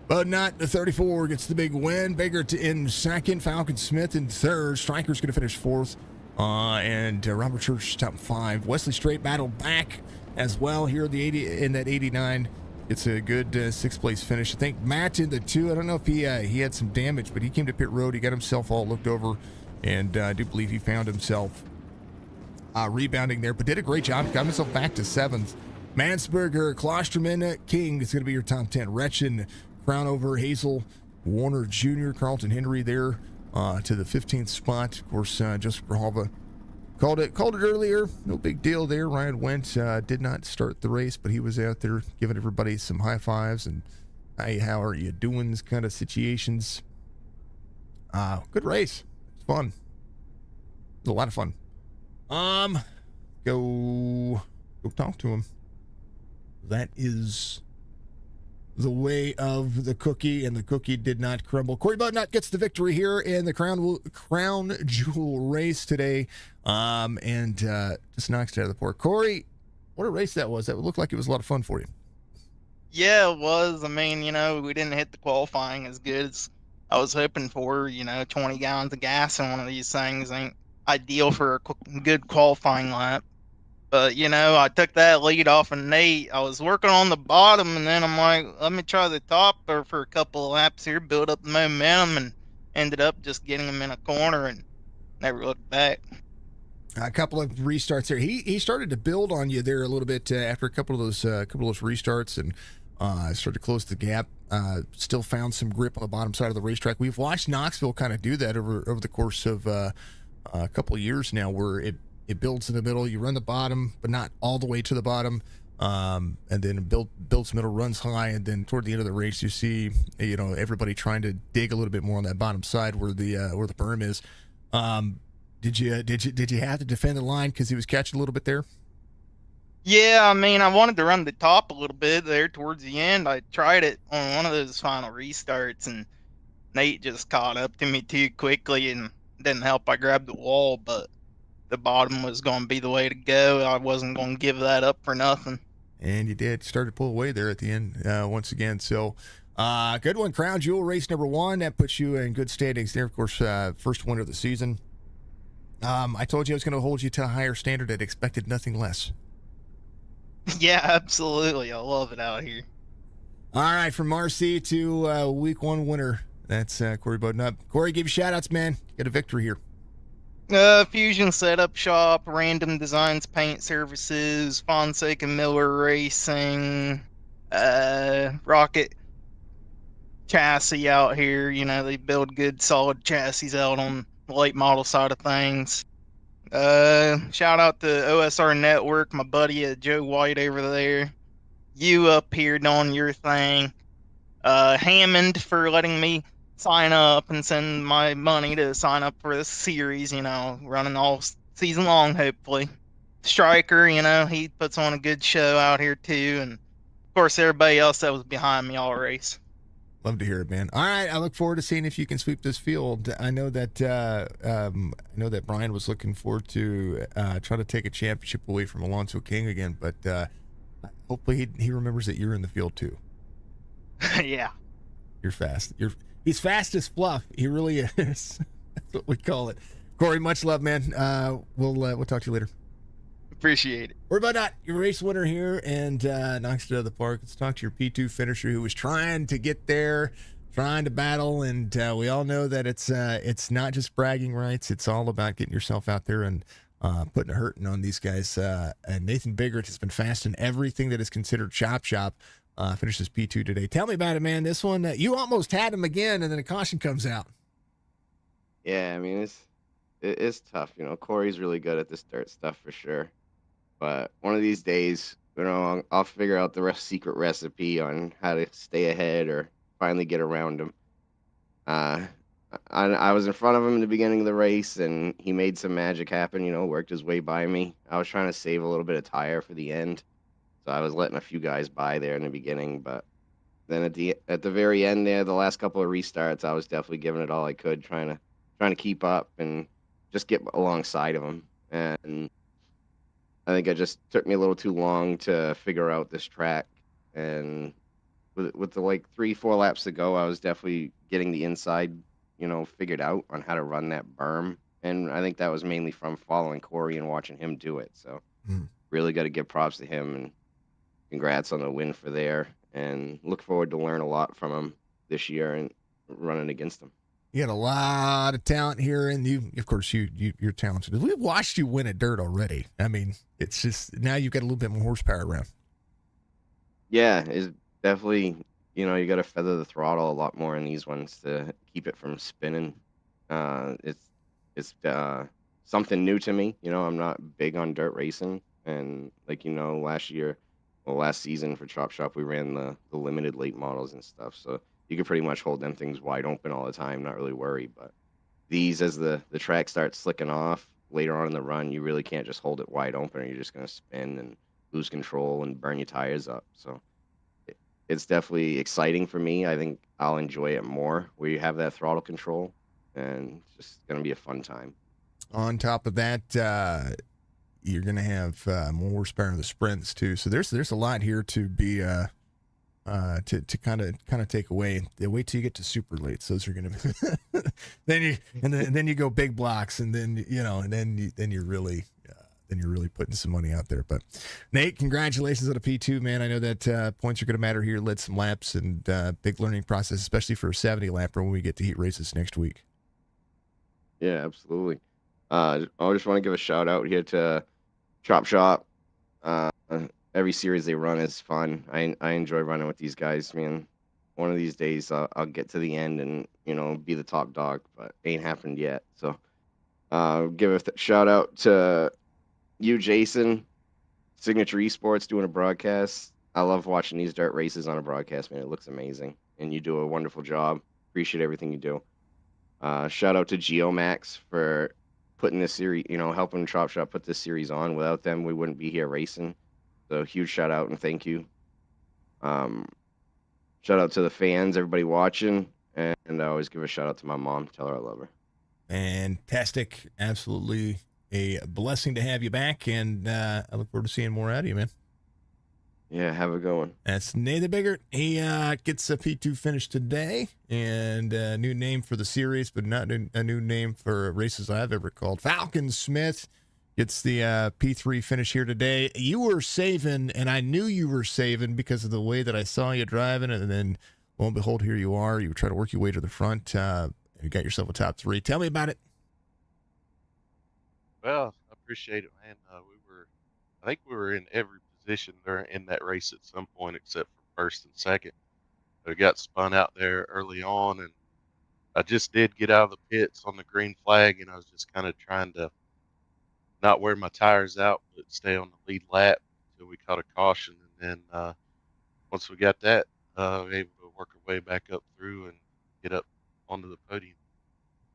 Bodnott, the 34, gets the big win. Biggert in second. Falcon Smith in third. Striker's going to finish fourth. And Robert Church top 5. Wesley Straight battled back as well here in the 80 in that 89. It's a good 6th place finish. I think Matt in the 2. I don't know if he had some damage, but he came to pit road. He got himself all looked over, and I do believe he found himself rebounding there, but did a great job. Got himself back to 7th. Mansberger, Klosterman, King is going to be your top 10. Retchen, Crownover, Hazel, Warner Jr., Carlton Henry there to the 15th spot. Of course, Joseph Grahalva called it earlier. No big deal there. Ryan Went did not start the race, but he was out there giving everybody some high fives and hey, how are you doing kind of situations. Good race. It's fun. It was a lot of fun. Go talk to him. That is the way of the cookie, and the cookie did not crumble. Corey Bodnott gets the victory here in the crown jewel race today, and just knocks it out of the park. Corey, what a race that was. That looked like it was a lot of fun for you. Yeah, it was. I mean, we didn't hit the qualifying as good as I was hoping for. 20 gallons of gas in one of these things ain't ideal for a good qualifying lap. But, I took that lead off of Nate. I was working on the bottom, and then I'm like, let me try the top for a couple of laps here, build up the momentum, and ended up just getting him in a corner and never looked back. A couple of restarts there. He started to build on you there a little bit after a couple of those restarts, and started to close the gap. Still found some grip on the bottom side of the racetrack. We've watched Knoxville kind of do that over the course of a couple of years now, where it builds in the middle. You run the bottom, but not all the way to the bottom, and then builds middle, runs high, and then toward the end of the race, you see everybody trying to dig a little bit more on that bottom side where the berm is. Did you have to defend the line because he was catching a little bit there? Yeah, I mean, I wanted to run the top a little bit there towards the end. I tried it on one of those final restarts, and Nate just caught up to me too quickly and didn't help. I grabbed the wall, but the bottom was going to be the way to go. I wasn't going to give that up for nothing. And you did. Started to pull away there at the end once again. So, good one. Crown Jewel race number 1. That puts you in good standings there. Of course, first winner of the season. I told you I was going to hold you to a higher standard. I expected nothing less. Yeah, absolutely. I love it out here. All right, from RC to week 1 winner. That's Corey Bodnott. Corey, give you shout-outs, man. You got a victory here. Fusion Setup Shop, Random Designs Paint Services, Fonseca Miller Racing, Rocket Chassis out here. They build good, solid chassis out on the late model side of things. Shout out to OSR Network, my buddy Joe White over there. You up here doing your thing. Hammond for letting me sign up and send my money to sign up for this series, running all season long, hopefully. Striker, he puts on a good show out here too, and Of course, everybody else that was behind me all race. Love to hear it, man. All right, I look forward to seeing if you can sweep this field. I know that Brian was looking forward to try to take a championship away from Alonso King again, but hopefully he remembers that you're in the field too. Yeah. You're fast. He's fast as fluff. He really is. That's what we call it. Corey, much love, man. We'll talk to you later. Appreciate it. We're about not your race winner here and knocks it out of the park. Let's talk to your P2 finisher who was trying to get there, trying to battle, and we all know that it's not just bragging rights. It's all about getting yourself out there and putting a hurting on these guys. And Nathan Biggert has been fast in everything that is considered chop shop. Finishes P2 today. Tell me about it, man. This one, you almost had him again, and then a caution comes out. Yeah, I mean, it's tough. Corey's really good at this dirt stuff for sure. But one of these days, I'll figure out the secret recipe on how to stay ahead or finally get around him. I was in front of him in the beginning of the race, and he made some magic happen, worked his way by me. I was trying to save a little bit of tire for the end, so I was letting a few guys by there in the beginning. But then at the very end there, the last couple of restarts, I was definitely giving it all I could, trying to keep up and just get alongside of him. And I think it just took me a little too long to figure out this track. And with the 3-4 laps to go, I was definitely getting the inside, figured out on how to run that berm. And I think that was mainly from following Corey and watching him do it. So really got to give props to him, and congrats on the win for there. And look forward to learn a lot from him this year and running against him. You got a lot of talent here, and of course, you're talented. We've watched you win at dirt already. I mean, it's just now you've got a little bit more horsepower around. Yeah, it's definitely, you got to feather the throttle a lot more in these ones to keep it from spinning. It's something new to me. I'm not big on dirt racing, and last season for Chop Shop, we ran the limited late models and stuff, so you could pretty much hold them things wide open all the time, not really worry. But these, as the track starts slicking off later on in the run, you really can't just hold it wide open, or you're just going to spin and lose control and burn your tires up. So it's definitely exciting for me. I think I'll enjoy it more where you have that throttle control, and it's just going to be a fun time. On top of that, you're going to have more horsepower in the sprints too. So there's a lot here to be to kind of take away. Wait till you get to super late. So those are going to be then you go big blocks, and then you're really putting some money out there. But Nate, congratulations on a P2, man. I know that points are going to matter here. Led some laps, and big learning process, especially for a 70 lapper when we get to heat races next week. Yeah, absolutely. I just want to give a shout out here to Chop Shop. Every series they run is fun. I enjoy running with these guys, man. One of these days I'll get to the end and be the top dog, but ain't happened yet. So give a shout out to you, Jason, Signature Esports, doing a broadcast. I love watching these dirt races on a broadcast, man. It looks amazing, and you do a wonderful job. Appreciate everything you do. Shout out to Geomax for putting this series, helping Chop Shop put this series on. Without them, we wouldn't be here racing. So huge shout out and thank you. Shout out to the fans, everybody watching, and I always give a shout out to my mom. Tell her I love her. Fantastic. Absolutely a blessing to have you back, and I look forward to seeing more out of you, man. Yeah, have a good one. That's Nathan Biggert. He gets a P2 finish today, and a new name for the series, but not a new name for races I've ever called. Falcon Smith gets the P3 finish here today. You were saving, and I knew you were saving because of the way that I saw you driving, and then, lo and behold, here you are. You were trying to work your way to the front. You got yourself a top 3. Tell me about it. Well, I appreciate it, man. I think we were in every position there in that race at some point, except for first and second. We got spun out there early on, and I just did get out of the pits on the green flag, and I was just kind of trying to not wear my tires out, but stay on the lead lap until we caught a caution. And then once we got that, we were able to work our way back up through and get up onto the podium.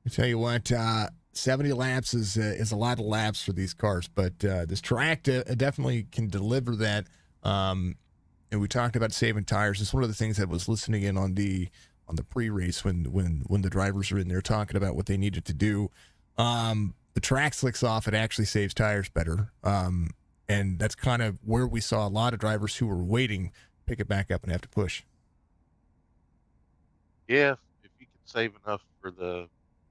I tell you what, 70 laps is a lot of laps for these cars, but this track definitely can deliver that. and we talked about saving tires. It's one of the things that was listening in on the pre-race when the drivers are in there talking about what they needed to do. The track slicks off, it actually saves tires better. And that's kind of where we saw a lot of drivers who were waiting pick it back up and have to push. Yeah, if you can save enough for the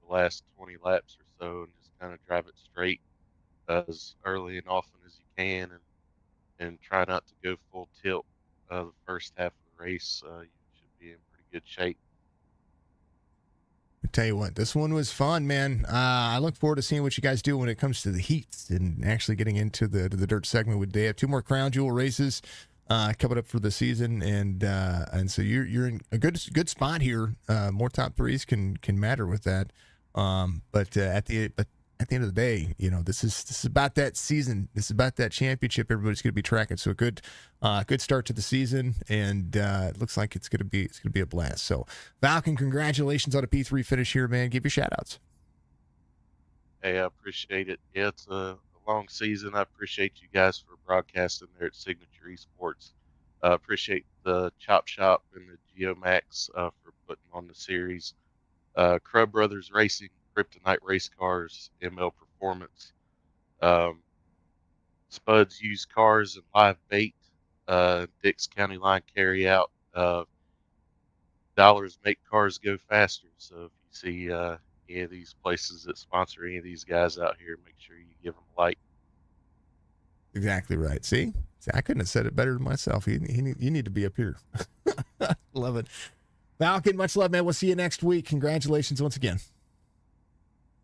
last 20 laps or so and just kind of drive it straight as early and often as you can, and try not to go full tilt the first half of the race, you should be in pretty good shape. I tell you what, this one was fun, man. I look forward to seeing what you guys do when it comes to the heats and actually getting into the dirt segment. With they have 2 more crown jewel races coming up for the season, and so you're in a good spot here. More top threes can matter with that, but at the end of the day, you know, this is about that season. This is about that championship. Everybody's going to be tracking. So a good start to the season, and it looks like it's going to be a blast. So Falcon, congratulations on a P3 finish here, man. Give your shout outs. Hey, I appreciate it. Yeah, it's a long season. I appreciate you guys for broadcasting there at Signature Esports. Appreciate the Chop Shop and the Geomax for putting on the series. Crub Brothers Racing, Kryptonite Race Cars, ML Performance, Spud's Used Cars and Live Bait, Dix County Line Carry Out. Dollars make cars go faster. So if you see any of these places that sponsor any of these guys out here, make sure you give them a like. Exactly right. See, I couldn't have said it better than myself. You need to be up here. Love it. Falcon, much love, man. We'll see you next week. Congratulations once again.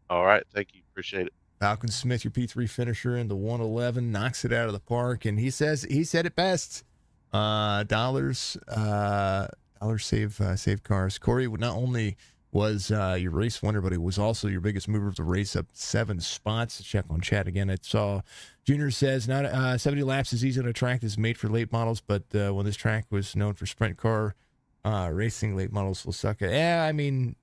All right. Thank you. Appreciate it. Falcon Smith, your P3 finisher in the 111, knocks it out of the park. And he said it best. Dollars save cars. Corey, not only was your race winner, but it was also your biggest mover of the race, up 7 spots. Check on chat again. I saw Junior says, not 70 laps is easy on a track that's made for late models, but when this track was known for sprint car racing, late models will suck it. Yeah, I mean,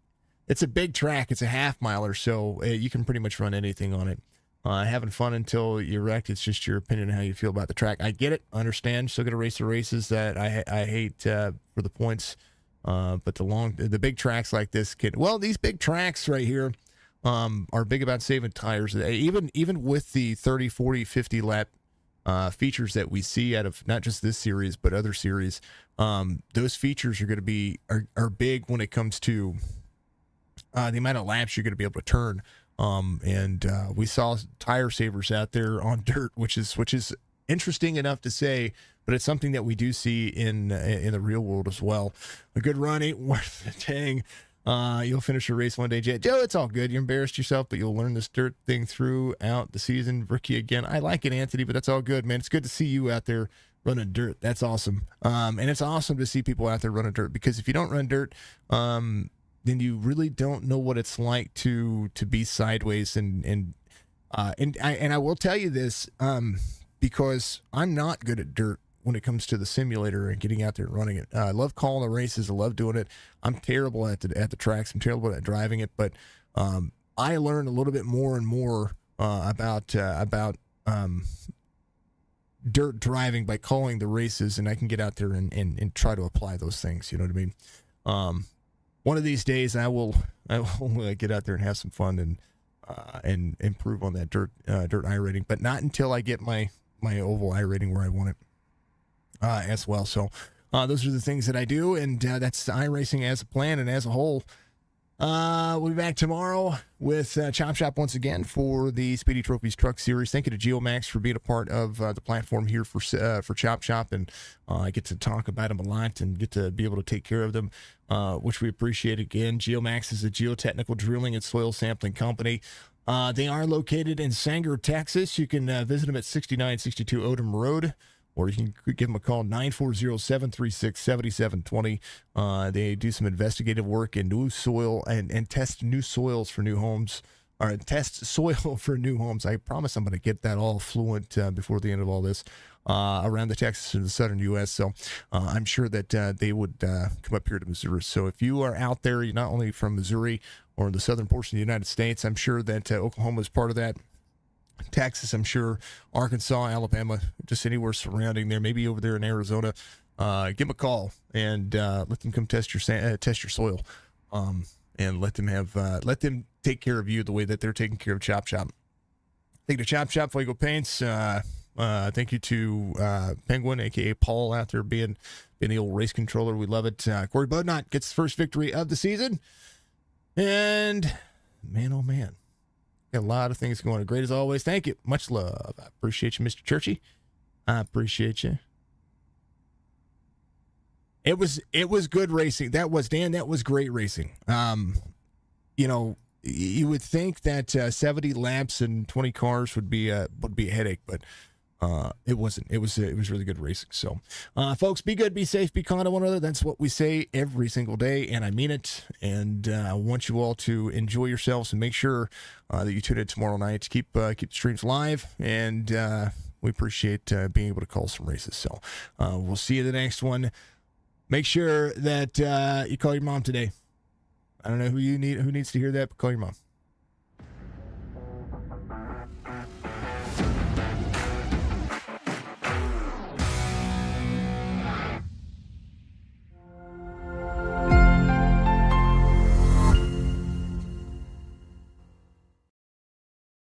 it's a big track. It's a half miler, so you can pretty much run anything on it. Having fun until you're wrecked. It's just your opinion on how you feel about the track. I get it. Understand. Still going to race the races that I hate for the points. But the big tracks like this these big tracks right here are big about saving tires. Even with the 30, 40, 50 lap features that we see out of not just this series but other series, those features are going to be are big when it comes to the amount of laps you're going to be able to turn. And we saw tire savers out there on dirt, which is interesting enough to say, but it's something that we do see in the real world as well. A good run ain't worth the dang. You'll finish your race one day, Joe. It's all good. You embarrassed yourself, but you'll learn this dirt thing throughout the season. Ricky again. I like it, Anthony, but that's all good, man. It's good to see you out there running dirt. That's awesome. And it's awesome to see people out there running dirt, because if you don't run dirt, then you really don't know what it's like to be sideways. And I will tell you this, because I'm not good at dirt when it comes to the simulator and getting out there and running it. I love calling the races. I love doing it. I'm terrible at the tracks. I'm terrible at driving it. But I learned a little bit more and more about dirt driving by calling the races, and I can get out there and try to apply those things. You know what I mean? One of these days, I will get out there and have some fun and improve on that dirt iRating, but not until I get my oval iRating where I want it as well. So those are the things that I do, and that's iRacing as a plan and as a whole. We'll be back tomorrow with Chop Shop once again for the Speedy Trophies Truck Series. Thank you to Geomax for being a part of the platform here for Chop Shop, and I get to talk about them a lot and get to be able to take care of them, which we appreciate again. Geomax is a geotechnical drilling and soil sampling company. They are located in Sanger, Texas. You can visit them at 6962 Odom Road, or you can give them a call, 940-736-7720. They do some investigative work in new soil and test new soils for new homes, or test soil for new homes. I promise I'm going to get that all fluent before the end of all this around the Texas and the southern U.S. So I'm sure that they would come up here to Missouri. So if you are out there, you're not only from Missouri or the southern portion of the United States, I'm sure that Oklahoma is part of that. Texas, I'm sure, Arkansas, Alabama, just anywhere surrounding there, maybe over there in Arizona. give them a call and let them come test your soil, and let them take care of you the way that they're taking care of Chop Shop. Thank you to Chop Shop, Fuego Paints. Thank you to Penguin, aka Paul, out there being the old race controller. We love it. Corey Budnot gets the first victory of the season, and man, oh man, got a lot of things going on. Great as always. Thank you, much love. I appreciate you, Mr. Churchy. I appreciate you. It was good racing. That was great racing. You would think that 70 laps and 20 cars would be a headache, but it wasn't. It was really good racing. So, folks, be good, be safe, be kind to one another. That's what we say every single day, and I mean it. And I want you all to enjoy yourselves and make sure that you tune in tomorrow night to keep the streams live. And we appreciate being able to call some races. So we'll see you in the next one. Make sure that you call your mom today. I don't know who needs to hear that, but call your mom.